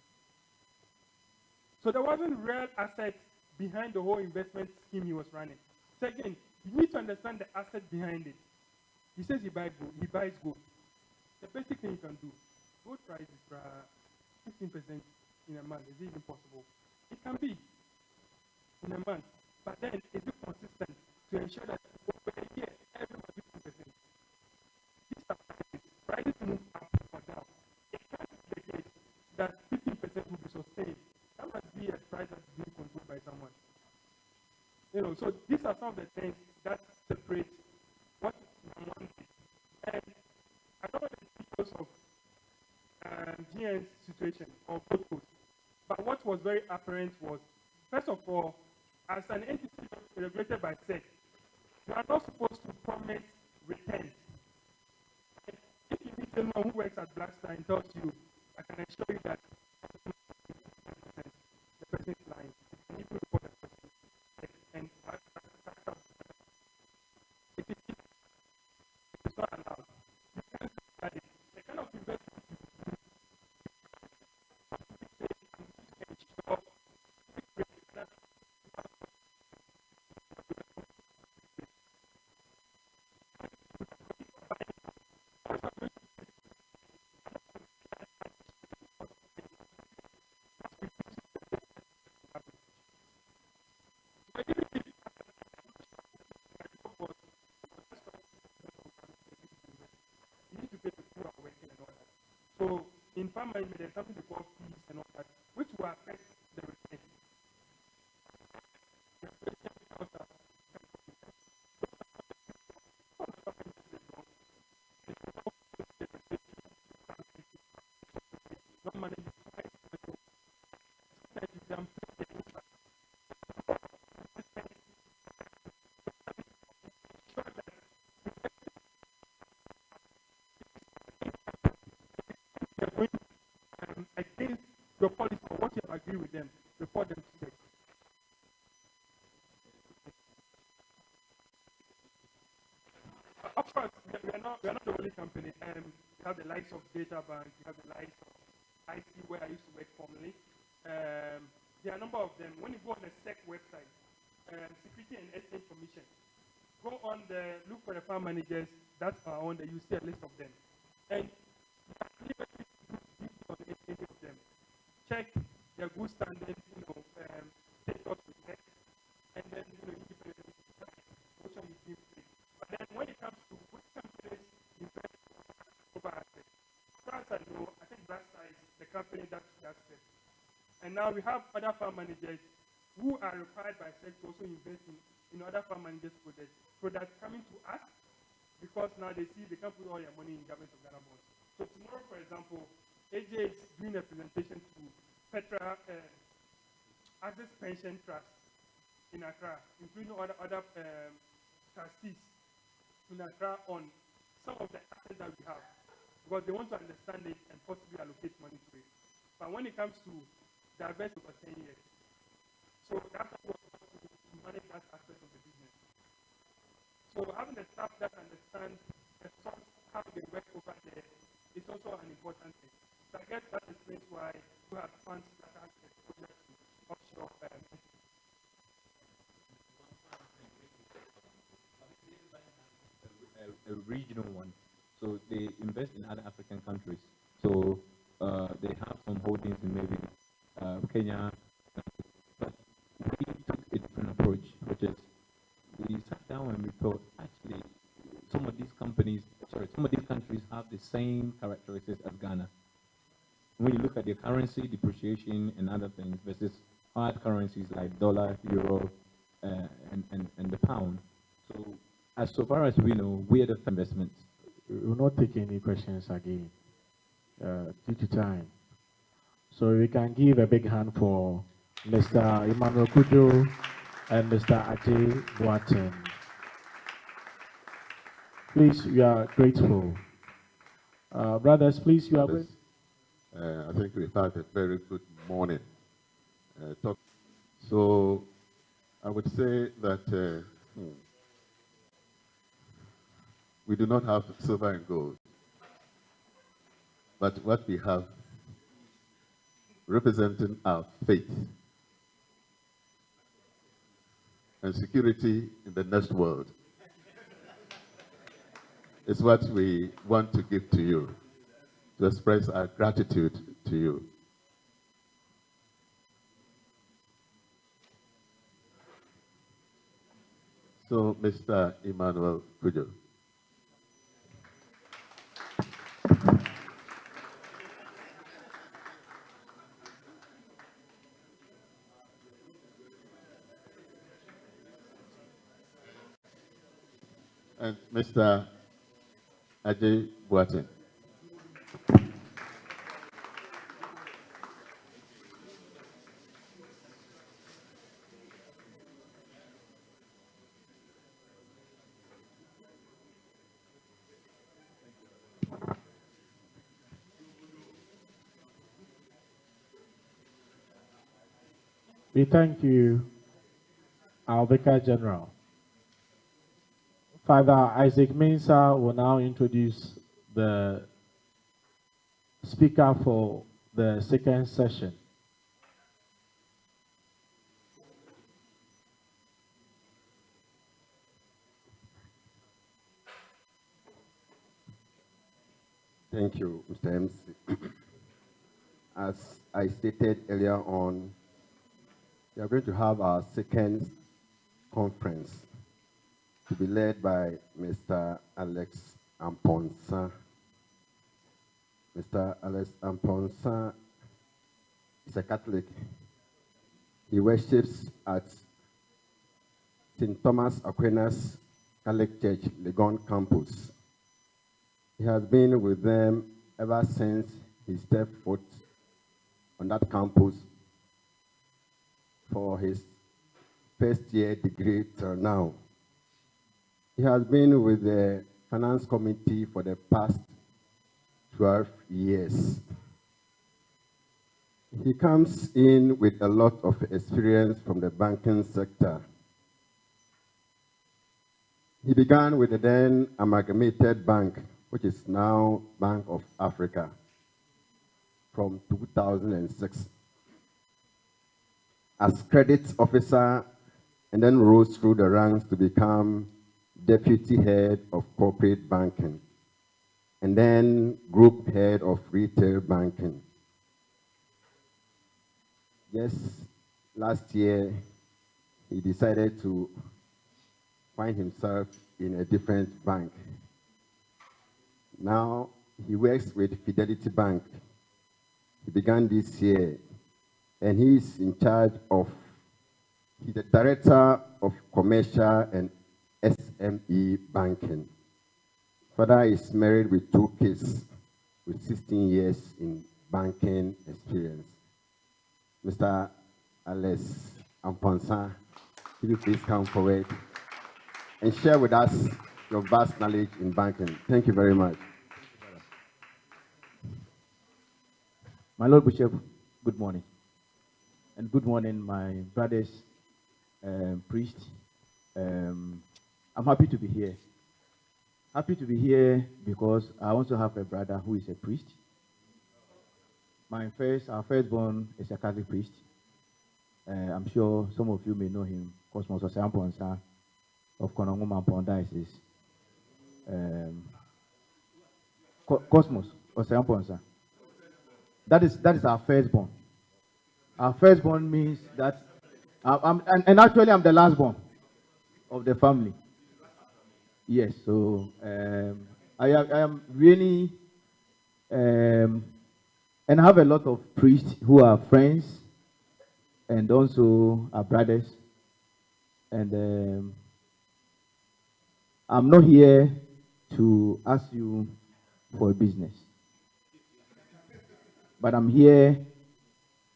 So there wasn't real assets behind the whole investment scheme he was running. So again, you need to understand the asset behind it. He says he buys gold. The basic thing you can do, gold price is 15% in a month. Is it even possible? It can be in a month. But then is it consistent to ensure that over a year, every month 15%? These are prices move up or down. It can't be the case that 15% will be sustained. That must be a price that's being controlled by someone. So these are some of the things that separate what one is. And I don't want to because of GN's situation or Gold Coast. But what was very apparent was, first of all, as an entity regulated by SEC, you are not supposed to promise returns. And if you meet someone who works at Blackstar and tells you, I can assure you that the person is lying. And you can report the person. And it's not allowed. You can't do that. The kind of investment So in farm management, there's something they call fees and all that, which will affect the return. Not managing against your policy or what you have agreed with them, report them to SEC. Of course, we are not the only company. We have the likes of Data Bank, we have the likes of IC, where I used to work formerly. There are a number of them. When you go on the SEC website, Security and Exchange Commission, go on there, look for the farm managers that are on there, you see a list of them. And on any of them. Check their good standing, status with SEC, and then independently decide which one you give free. But then when it comes to which companies invest the company that does it. And now we have other fund managers who are required by SEC to also invest in other fund managers' products coming to us because now they see they can put all their money in government of Ghana bonds. So tomorrow, for example, AJ is doing a presentation to Petra Access Pension Trust in Accra, including other trustees in Accra on some of the assets that we have, because they want to understand it and possibly allocate money to it. But when it comes to divest over 10 years, so that's what we want to manage that aspect of the business. So having the staff that understand the source, how they work over there, is also an important thing. So I guess that explains why we have funds that have exposure to offshore a regional one. So they invest in other African countries. So they have some holdings in maybe Kenya. But we took a different approach, which is we sat down and we thought, actually, some of these countries have the same characteristics as Ghana. When you look at their currency depreciation and other things versus hard currencies like dollar, euro, and the pound. So far as we know, we are the investments. We will not take any questions again due to time. So we can give a big hand for Mr. Emmanuel Kujo and Mr. Ajay Boateng. Please, we are grateful. Brothers, please, you are with. I think we've had a very good morning. So I would say that we do not have silver and gold, but what we have representing our faith and security in the next world is what we want to give to you, to express our gratitude to you. So, Mr. Emmanuel Kujo. And Mr. Ajay Boateng. We thank you, our Vicar General. Father Isaac Mensah will now introduce the speaker for the second session. Thank you, Mr. MC. As I stated earlier on, we are going to have our second conference to be led by Mr. Alex Amponsa. Mr. Alex Amponsa is a Catholic. He worships at St. Thomas Aquinas Catholic Church, Legon campus. He has been with them ever since he stepped foot on that campus for his first year degree till now. He has been with the finance committee for the past 12 years. He comes in with a lot of experience from the banking sector. He began with the then amalgamated bank, which is now Bank of Africa, from 2006. As credit officer, and then rose through the ranks to become deputy head of corporate banking, and then group head of retail banking. Just last year, he decided to find himself in a different bank. Now he works with Fidelity Bank He began this year, and he is in charge of, he's the Director of Commercial and SME Banking. Father is married with 2 kids, with 16 years in banking experience. Mr. Alex Amponsa, could you please come forward and share with us your vast knowledge in banking? Thank you very much. My Lord Bishop, good morning. And good morning, my brothers, priests. I'm happy to be here. Happy to be here because I also have a brother who is a priest. Our firstborn is a Catholic priest. I'm sure some of you may know him, Cosmos Osamponsa of Konongoma Diocese. Cosmos Osamponsa. That is our firstborn. Our firstborn means that, and actually I'm the lastborn of the family. Yes, so I am really, and I have a lot of priests who are friends and also are brothers. And I'm not here to ask you for a business, but I'm here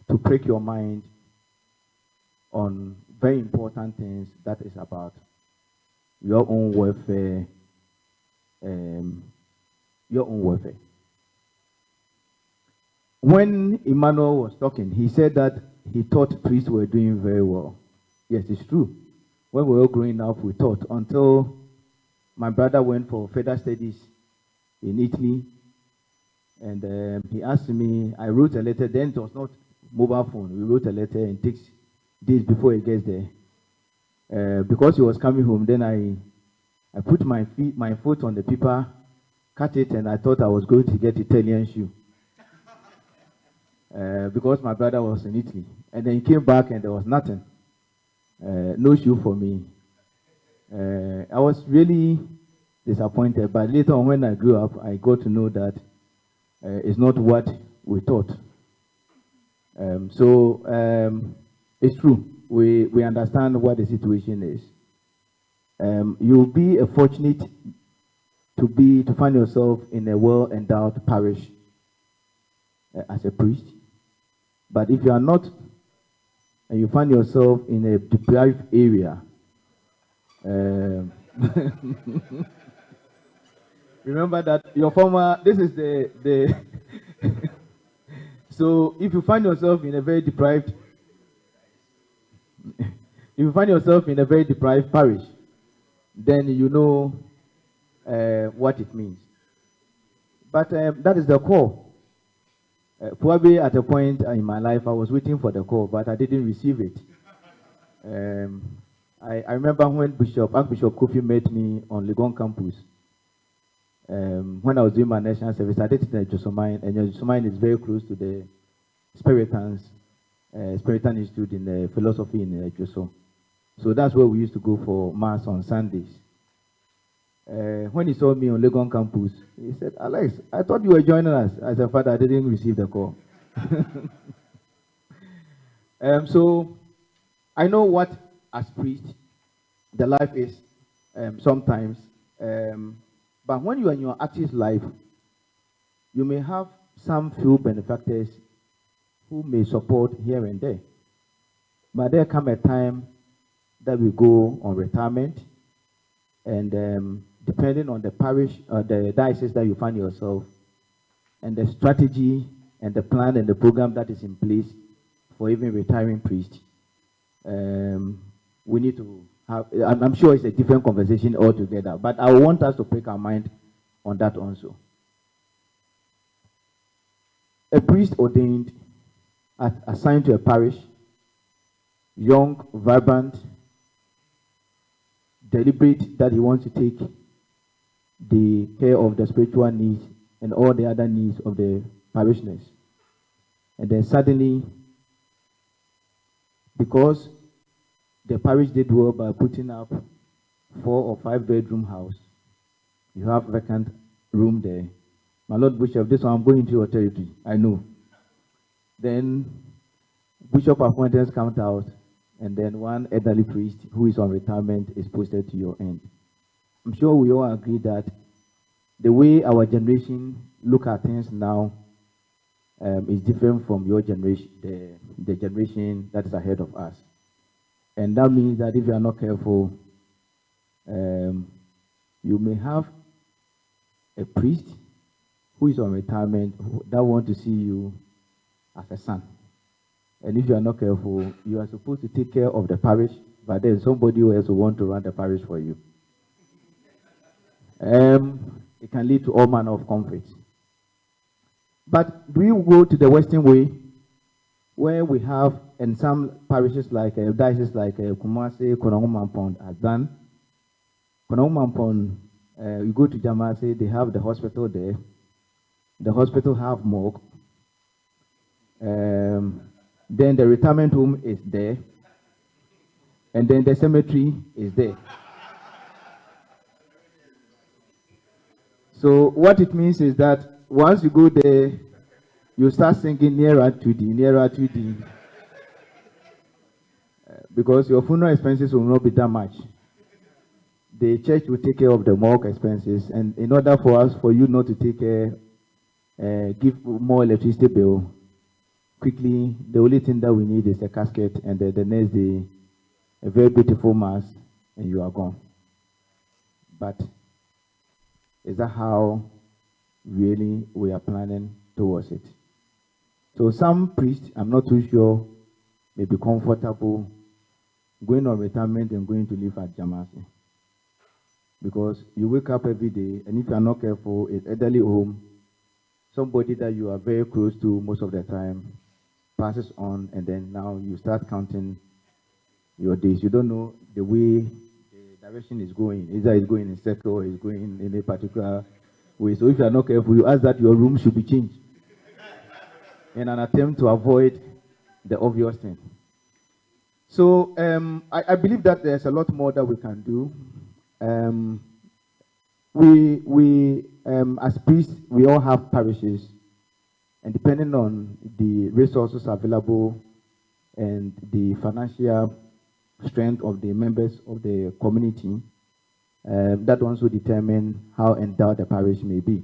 to prick your mind on very important things that is about your own welfare, your own welfare. When Emmanuel was talking, he said that he thought priests were doing very well. Yes, it's true. When we were growing up, we thought, until my brother went for further studies in Italy, and he asked me, I wrote a letter, then it was not mobile phone, we wrote a letter and it takes days before he gets there. Because he was coming home, then I put my foot on the paper, cut it, and I thought I was going to get Italian shoe. Because my brother was in Italy. And then he came back and there was nothing. No shoe for me. I was really disappointed, but later on when I grew up, I got to know that it's not what we thought. It's true. We understand what the situation is. You'll be fortunate to find yourself in a well-endowed parish as a priest. But if you are not, and you find yourself in a deprived area, remember that your former, this is the so if you find yourself in a very deprived, if you find yourself in a very deprived parish, then you know what it means. But that is the call. Probably at a point in my life, I was waiting for the call, but I didn't receive it. I remember when Archbishop Kofi met me on Legon campus. When I was doing my national service, I did it in Josomine, and Josomine is very close to the Spiritans, Spiritan Institute in the philosophy in Joso. So that's where we used to go for Mass on Sundays. When he saw me on Legon campus, he said, Alex, I thought you were joining us. I said, Father, I didn't receive the call. So I know what, as priest, the life is sometimes. But when you are in your active life, you may have some few benefactors who may support here and there. But there come a time that we go on retirement, and depending on the parish or the diocese that you find yourself, and the strategy and the plan and the program that is in place for even retiring priests, we need to have, I'm sure it's a different conversation altogether, but I want us to break our mind on that also. A priest ordained, assigned to a parish, young, vibrant, deliberate that he wants to take the care of the spiritual needs and all the other needs of the parishioners. And then suddenly, because the parish did well by putting up 4 or 5 bedroom house, you have vacant room there. My Lord Bishop, this one I'm going into your territory, I know. Then bishop appointments come out, and then one elderly priest who is on retirement is posted to your end. I'm sure we all agree that the way our generation look at things now is different from your generation, the generation that is ahead of us. And that means that if you are not careful, you may have a priest who is on retirement that wants to see you as a son. And if you are not careful, you are supposed to take care of the parish, but then somebody else will want to run the parish for you. It can lead to all manner of conflicts. But do you go to the Western way, where we have, in some parishes like dioceses like Kumasi, Konongo-Mampong, Azan, Konongo-Mampong, you go to Jamasi, they have the hospital there. The hospital have morgue. Then the retirement home is there. And then the cemetery is there. So what it means is that once you go there, you start singing nearer to thee, nearer to thee. Because your funeral expenses will not be that much. The church will take care of the morgue expenses, and in order for you not to take care, give more electricity bill, quickly, the only thing that we need is a casket, and the next day, a very beautiful mass, and you are gone. But is that how really we are planning towards it? So some priests, I'm not too sure, may be comfortable going on retirement and going to live at Jamasi. Because you wake up every day, and if you are not careful, it's elderly home, somebody that you are very close to most of the time passes on, and then now you start counting your days. You don't know the way the direction is going. Either it's going in circle or it's going in a particular way. So if you are not careful, you ask that your room should be changed in an attempt to avoid the obvious thing. So I believe that there's a lot more that we can do. As priests, we all have parishes, and depending on the resources available and the financial strength of the members of the community, that also determine how endowed the parish may be.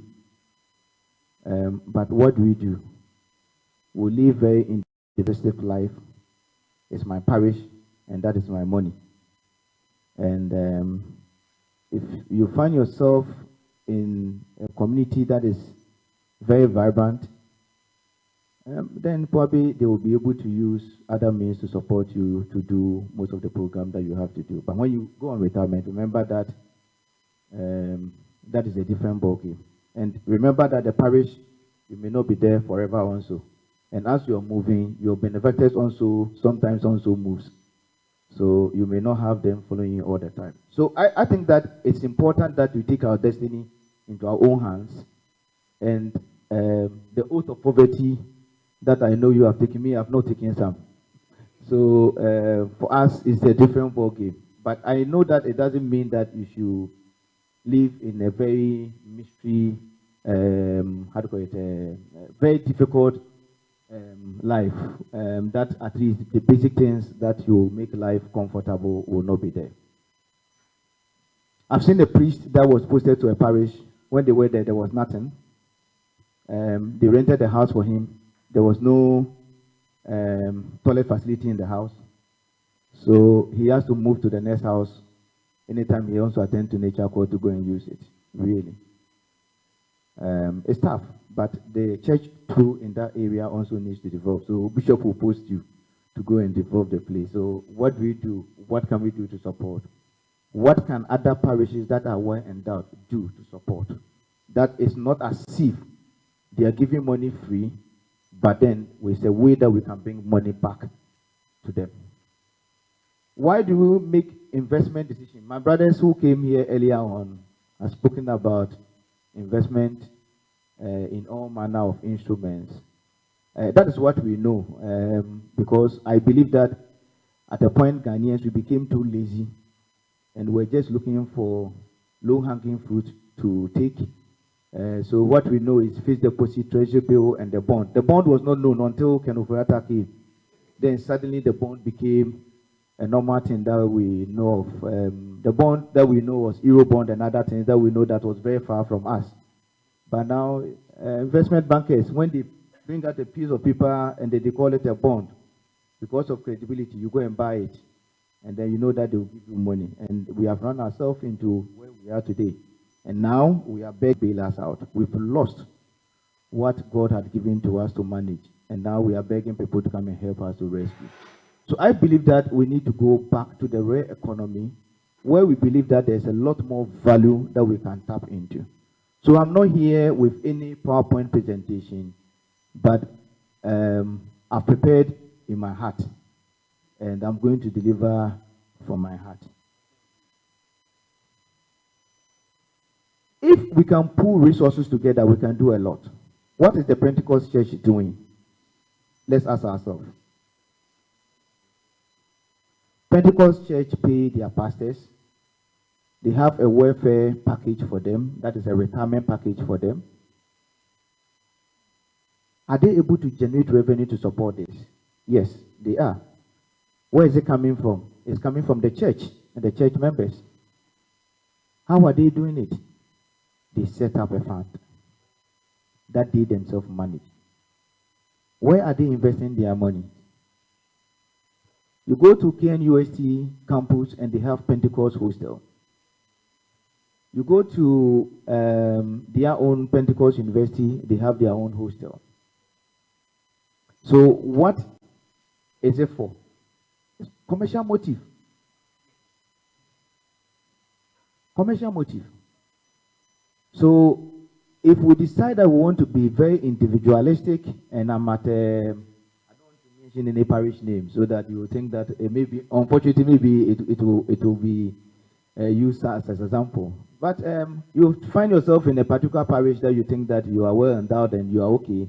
But what do? We live very individualistic life. It's my parish, and that is my money. And if you find yourself in a community that is very vibrant, then probably they will be able to use other means to support you to do most of the program that you have to do. But when you go on retirement, remember that that is a different ballgame. And remember that the parish, you may not be there forever also. And as you're moving, your benefactors also sometimes also moves. So you may not have them following you all the time. So I think that it's important that we take our destiny into our own hands. And the oath of poverty that I know you have taken, me, I have not taken some. So for us, it's a different ballgame. But I know that it doesn't mean that you should live in a very mystery, how to call it, very difficult life. That at least the basic things that will make life comfortable will not be there. I've seen a priest that was posted to a parish. When they were there, there was nothing. They rented a house for him. There was no toilet facility in the house. So he has to move to the next house anytime he wants to attend to nature call to go and use it. Really. It's tough, but the church too in that area also needs to develop. So Bishop will post you to go and develop the place. So what do we do? What can we do to support? What can other parishes that are well endowed do to support? That is not as if they are giving money free, but then with a way that we can bring money back to them. Why do we make investment decisions? My brothers who came here earlier on have spoken about investment in all manner of instruments. That is what we know, because I believe that at a point Ghanaians, we became too lazy, and we're just looking for low-hanging fruit to take So what we know is fixed deposit, treasury bill, and the bond. The bond was not known until Ken Ofori-Atta came. Then suddenly the bond became a normal thing that we know of. The bond that we know was Euro bond and other things that we know that was very far from us. But now, investment bankers, when they bring out a piece of paper and they call it a bond, because of credibility, you go and buy it. And then you know that they will give you money. And we have run ourselves into where we are today. And now we are begging bail us out. We've lost what God had given to us to manage. And now we are begging people to come and help us to rescue. So I believe that we need to go back to the real economy, where we believe that there's a lot more value that we can tap into. So I'm not here with any PowerPoint presentation, but I've prepared in my heart, and I'm going to deliver from my heart. If we can pull resources together, we can do a lot. What is the Pentecost Church doing? Let's ask ourselves. Pentecost Church pay their pastors. They have a welfare package for them. That is a retirement package for them. Are they able to generate revenue to support this? Yes, they are. Where is it coming from? It's coming from the church and the church members. How are they doing it? They set up a fund that they themselves manage. Where are they investing their money? You go to KNUST campus and they have Pentecost hostel. You go to their own Pentecost University, they have their own hostel. So what is it for? It's commercial motive. Commercial motive. So if we decide that we want to be very individualistic, and I'm at, I don't want to mention any parish name, so that you will think that maybe, unfortunately, maybe it will be used as an example. But you find yourself in a particular parish that you think that you are well endowed and you are okay,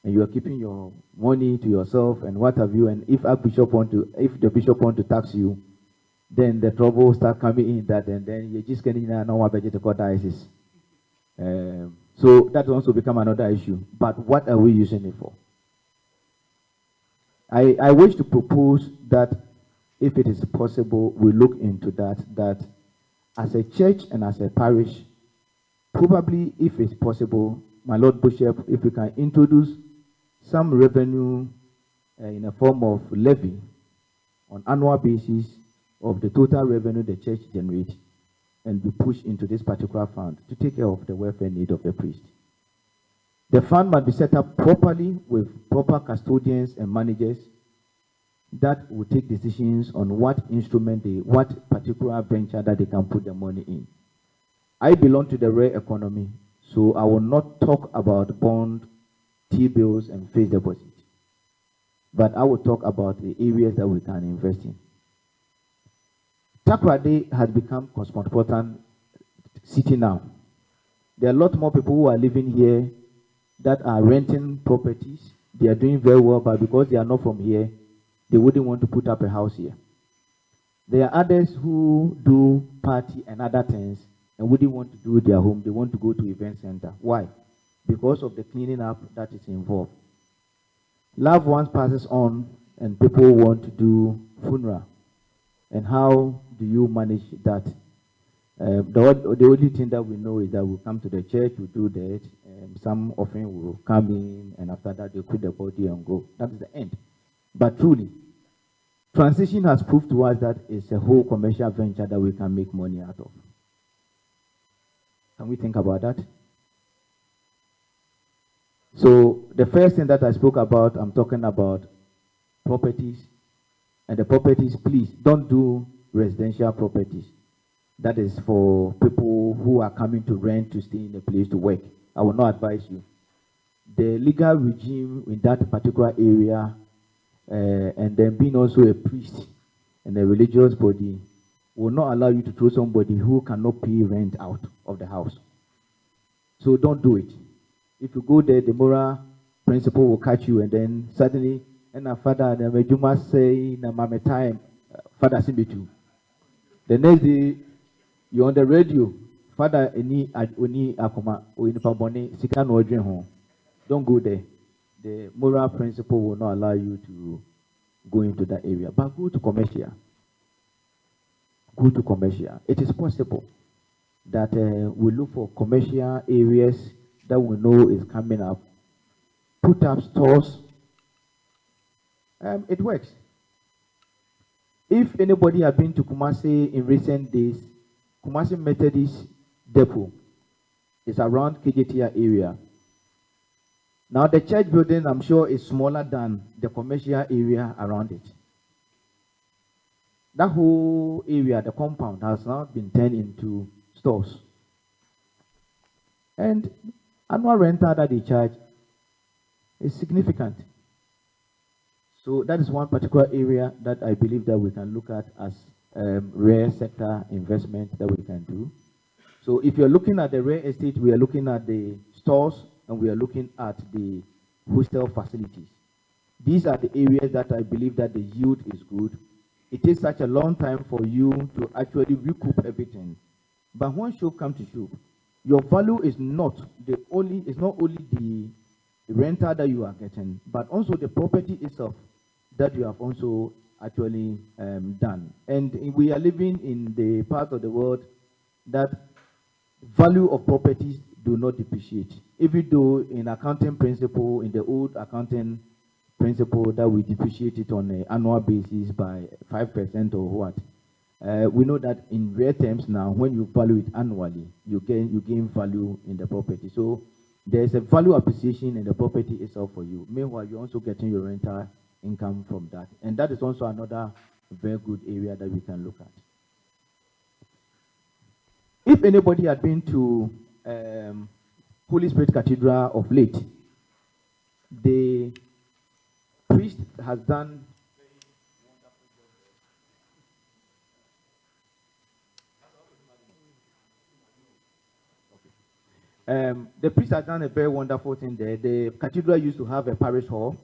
and you are keeping your money to yourself and what have you. And if the bishop want to tax you, then the trouble start coming in that, and then you're just getting a normal budget to call diocese. So that will also become another issue. But what are we using it for? I wish to propose that if it is possible, we look into that as a church and as a parish, probably if it's possible, my Lord Bishop, if we can introduce some revenue in a form of levy on annual basis of the total revenue the church generates, and be pushed into this particular fund to take care of the welfare need of the priest. The fund must be set up properly with proper custodians and managers that will take decisions on what instrument what particular venture that they can put the money in. I belong to the real economy, so I will not talk about bond, T-bills, and fixed deposit. But I will talk about the areas that we can invest in. Takoradi has become a cosmopolitan city now. There are a lot more people who are living here that are renting properties. They are doing very well, but because they are not from here, they wouldn't want to put up a house here. There are others who do party and other things and wouldn't want to do their home. They want to go to event center. Why? Because of the cleaning up that is involved. Loved ones passes on and people want to do funeral. And how do you manage that? The only thing that we know is that we come to the church, we do that, and some offering will come in, and after that they put the body and go. That is the end. But truly, transition has proved to us that it's a whole commercial venture that we can make money out of. Can we think about that? So the first thing that I spoke about, I'm talking about properties. And the properties, please, don't do residential properties. That is for people who are coming to rent to stay in a place to work. I will not advise you. The legal regime in that particular area, and then being also a priest and a religious body, will not allow you to throw somebody who cannot pay rent out of the house. So don't do it. If you go there, the moral principle will catch you, and then suddenly, and a father, and you must say, "Na mama time, father Simbitu." The next day, you're on the radio. Father, any akoma or in pabone, sika no odwen ho. Don't go there. The moral principle will not allow you to go into that area. But go to commercial. Go to commercial. It is possible that we look for commercial areas that we know is coming up. Put up stores. It works. If anybody has been to Kumasi in recent days, Kumasi Methodist Depot is around KJTR area. Now the church building, I'm sure, is smaller than the commercial area around it. That whole area, the compound, has now been turned into stores. And annual rental that they charge is significant. So that is one particular area that I believe that we can look at as rare sector investment that we can do. So if you're looking at the real estate, we are looking at the stores and we are looking at the hostel facilities. These are the areas that I believe that the yield is good. It takes such a long time for you to actually recoup everything. But when show comes to show, your value is not only the rental that you are getting, but also the property itself that you have also actually done. And we are living in the part of the world that value of properties do not depreciate. Even though in accounting principle, in the old accounting principle that we depreciate it on an annual basis by 5% or what, we know that in real terms now, when you value it annually, you gain value in the property. So there's a value appreciation in the property itself for you. Meanwhile, you're also getting your rental income from that. And that is also another very good area that we can look at. If anybody had been to Holy Spirit Cathedral of late, the priest has done the priest has done a very wonderful thing there. The cathedral used to have a parish hall.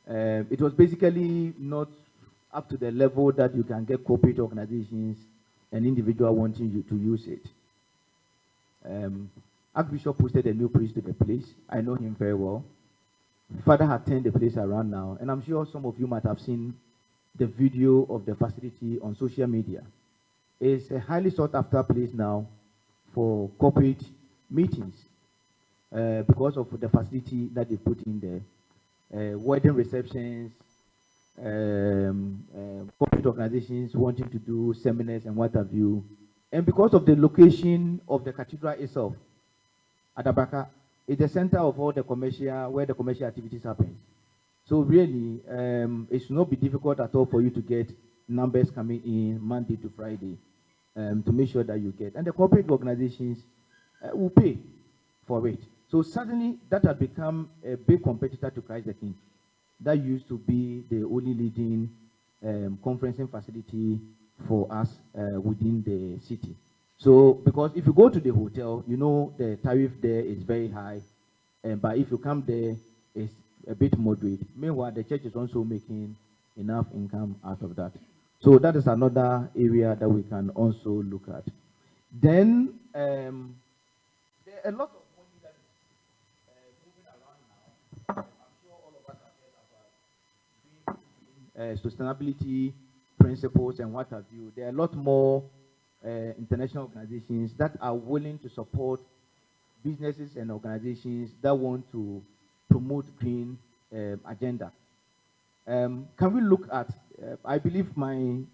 It was basically not up to the level that you can get corporate organizations and individual wanting you to use it. Archbishop posted a new priest to the place. I know him very well. Father had turned the place around now, and I'm sure some of you might have seen the video of the facility on social media. It's a highly sought after place now for corporate meetings because of the facility that they put in there. Wedding receptions, corporate organizations wanting to do seminars and what have you. And because of the location of the cathedral itself, Adabaka is the center of all the commercial, where the commercial activities happen. So really, it should not be difficult at all for you to get numbers coming in Monday to Friday to make sure that you get. And the corporate organizations will pay for it. So suddenly, that has become a big competitor to Christ the King. That used to be the only leading conferencing facility for us within the city. So, because if you go to the hotel, you know the tariff there is very high, but if you come there, it's a bit moderate. Meanwhile, the church is also making enough income out of that. So that is another area that we can also look at. Then, there are a lot of money that is moving around now. I'm sure all of us have heard about sustainability principles and what have you. There are a lot more international organizations that are willing to support businesses and organizations that want to promote green agenda. Can we look at, I believe my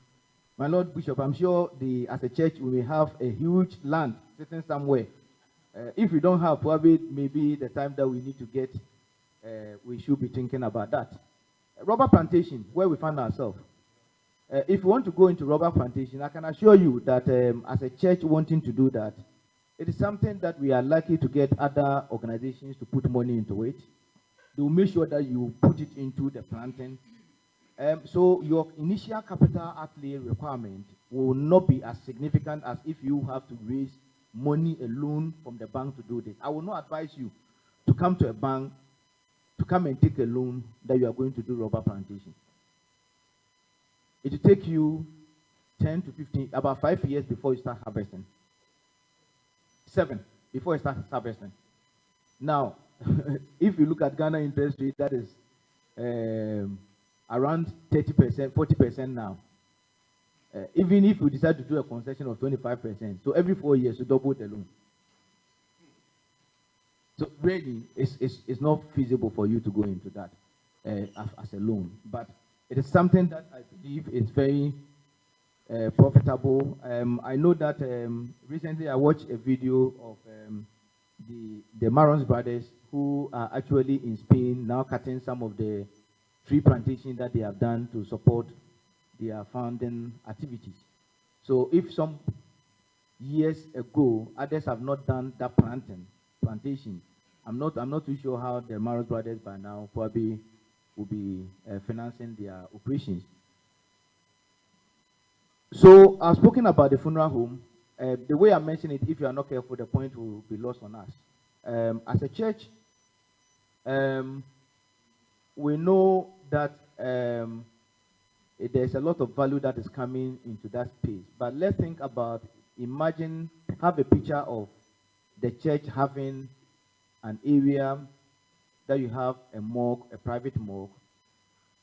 Lord Bishop, I'm sure as a church we may have a huge land sitting somewhere. If we don't have, probably maybe the time that we need to get, we should be thinking about that. Rubber plantation, where we find ourselves. If you want to go into rubber plantation, I can assure you that as a church wanting to do that, it is something that we are likely to get other organizations to put money into it. They will make sure that you put it into the planting. So your initial capital outlay requirement will not be as significant as if you have to raise money alone from the bank to do this. I will not advise you to come to a bank to come and take a loan that you are going to do rubber plantation. It will take you 10 to 15, about 5 years before you start harvesting. 7 before it starts harvesting. Now, if you look at Ghana interest rate, that is around 30%, 40% now. Even if you decide to do a concession of 25%, so every 4 years you double the loan. So really, it's not feasible for you to go into that as a loan. But it is something that I believe is very profitable. I know that recently I watched a video of the Marons brothers who are actually in Spain now cutting some of the tree plantation that they have done to support their founding activities. So if some years ago others have not done that plantation, I'm not too sure how the Marons brothers by now probably will be financing their operations. So I've spoken about the funeral home. The way I mentioned it, if you are not careful, the point will be lost on us. As a church, we know that there's a lot of value that is coming into that space. But let's think about, have a picture of the church having an area that you have a morgue, a private morgue,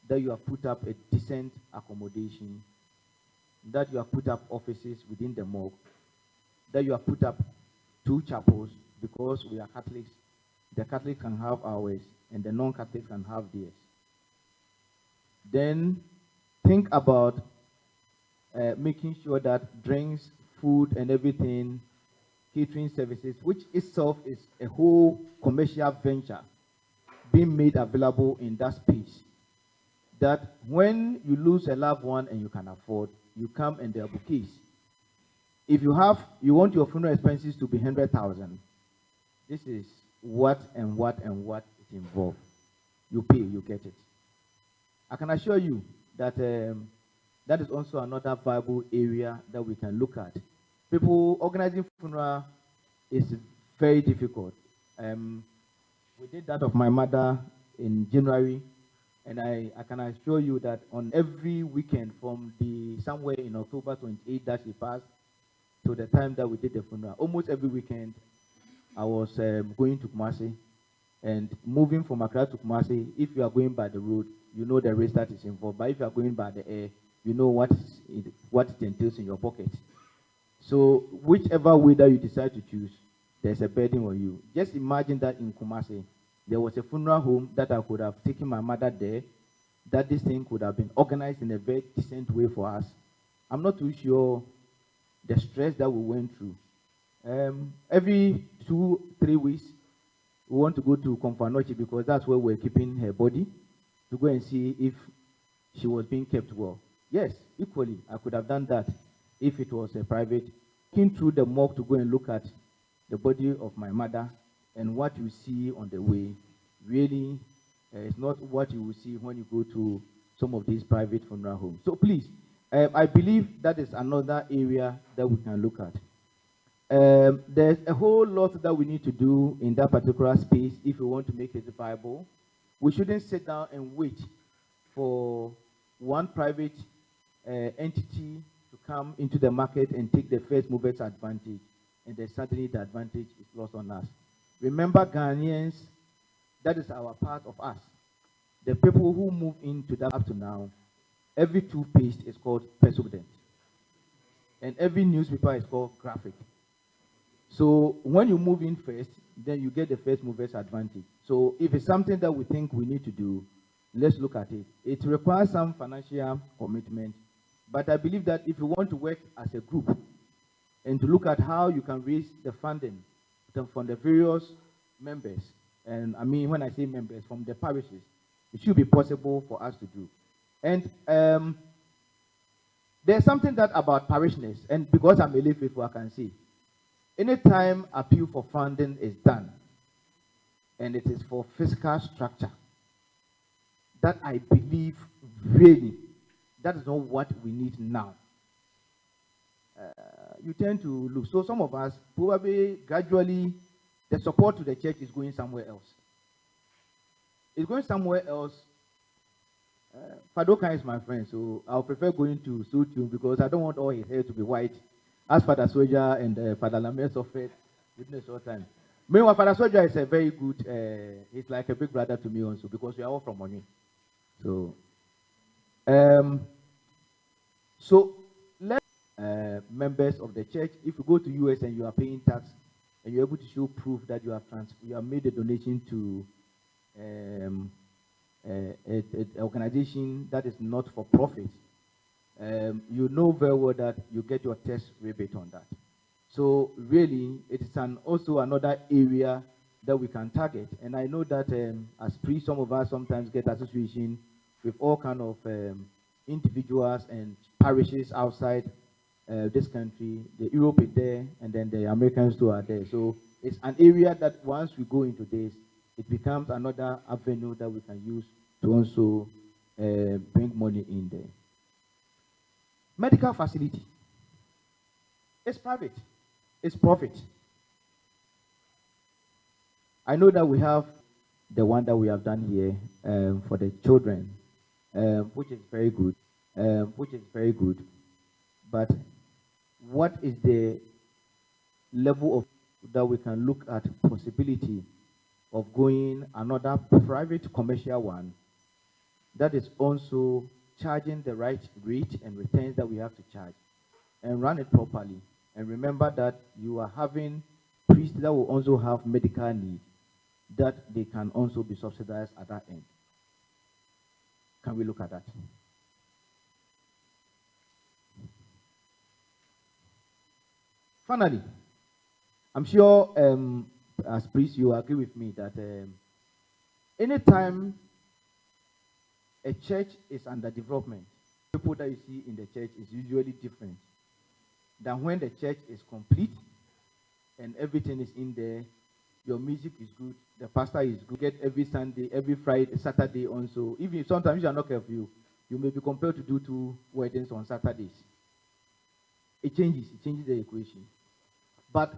that you have put up a decent accommodation, that you have put up offices within the morgue, that you have put up 2 chapels, because we are Catholics. The Catholics can have ours, and the non-Catholics can have theirs. Then think about making sure that drinks, food, and everything, catering services, which itself is a whole commercial venture, being made available in that space. That when you lose a loved one and you can afford, you come and there are bouquets. If you want your funeral expenses to be 100,000, this is what it involves. You pay, you get it. I can assure you that that is also another viable area that we can look at. People organizing funeral is very difficult. We did that of my mother in January, and I can assure you that on every weekend from somewhere in October 28 that she passed to the time that we did the funeral, almost every weekend I was going to Kumasi, and moving from Accra to Kumasi. If you are going by the road, you know the risk that is involved. But if you are going by the air, you know what it entails in your pocket. So whichever way that you decide to choose, there's a burden on you. Just imagine that in Kumasi, there was a funeral home that I could have taken my mother there, that this thing could have been organized in a very decent way for us. I'm not too sure the stress that we went through. Every 2-3 weeks, we want to go to Komfanochi because that's where we're keeping her body, to go and see if she was being kept well. Yes, equally, I could have done that if it was a private. Came through the morgue to go and look at the body of my mother, and what you see on the way really is not what you will see when you go to some of these private funeral homes. So please, I believe that is another area that we can look at. There's a whole lot that we need to do in that particular space if we want to make it viable. We shouldn't sit down and wait for one private entity to come into the market and take the first mover's advantage, and then suddenly the advantage is lost on us. Remember, Ghanaians, that is our part of us. The people who move into that up to now, every toothpaste is called Pesodent, and every newspaper is called Graphic. So when you move in first, then you get the first mover's advantage. So if it's something that we think we need to do, let's look at it. It requires some financial commitment, but I believe that if you want to work as a group and to look at how you can raise the funding from the various members, and I mean when I say members, from the parishes, it should be possible for us to do. And there's something that about parishioners, and because I'm a lay faithful, I can see. Anytime appeal for funding is done, and it is for physical structure, that I believe really, that is not what we need now. You tend to look. So some of us, probably gradually, the support to the church is going somewhere else. It's going somewhere else. Fadoka is my friend, so I'll prefer going to Sutu because I don't want all his hair to be white. As Father Soja and Father Lamer suffered Witness all time. Meanwhile, Father Soja is a very good, he's like a big brother to me also because we are all from Money. So, let members of the church, if you go to US and you are paying tax and you're able to show proof that you have made a donation to an organization that is not for profit, you know very well that you get your tax rebate on that. So really, it is also another area that we can target. And I know that as priests, some of us sometimes get association with all kind of individuals and parishes outside this country. The Europe is there, and then the Americans too are there. So it's an area that once we go into this, it becomes another avenue that we can use to also bring money in there. Medical facility. It's private. It's profit. I know that we have the one that we have done here for the children, which is very good. But what is the level of that we can look at possibility of going another private commercial one that is also charging the right rate and returns that we have to charge and run it properly? And remember that you are having priests that will also have medical needs that they can also be subsidized at that end. Can we look at that? Finally, I'm sure as priests you agree with me that anytime a church is under development, people that you see in the church is usually different than when the church is complete and everything is in there. Your music is good, the pastor is good, get every Sunday, every Friday, Saturday also. Even sometimes you are not careful, you may be compelled to do 2 weddings on Saturdays. It changes the equation. But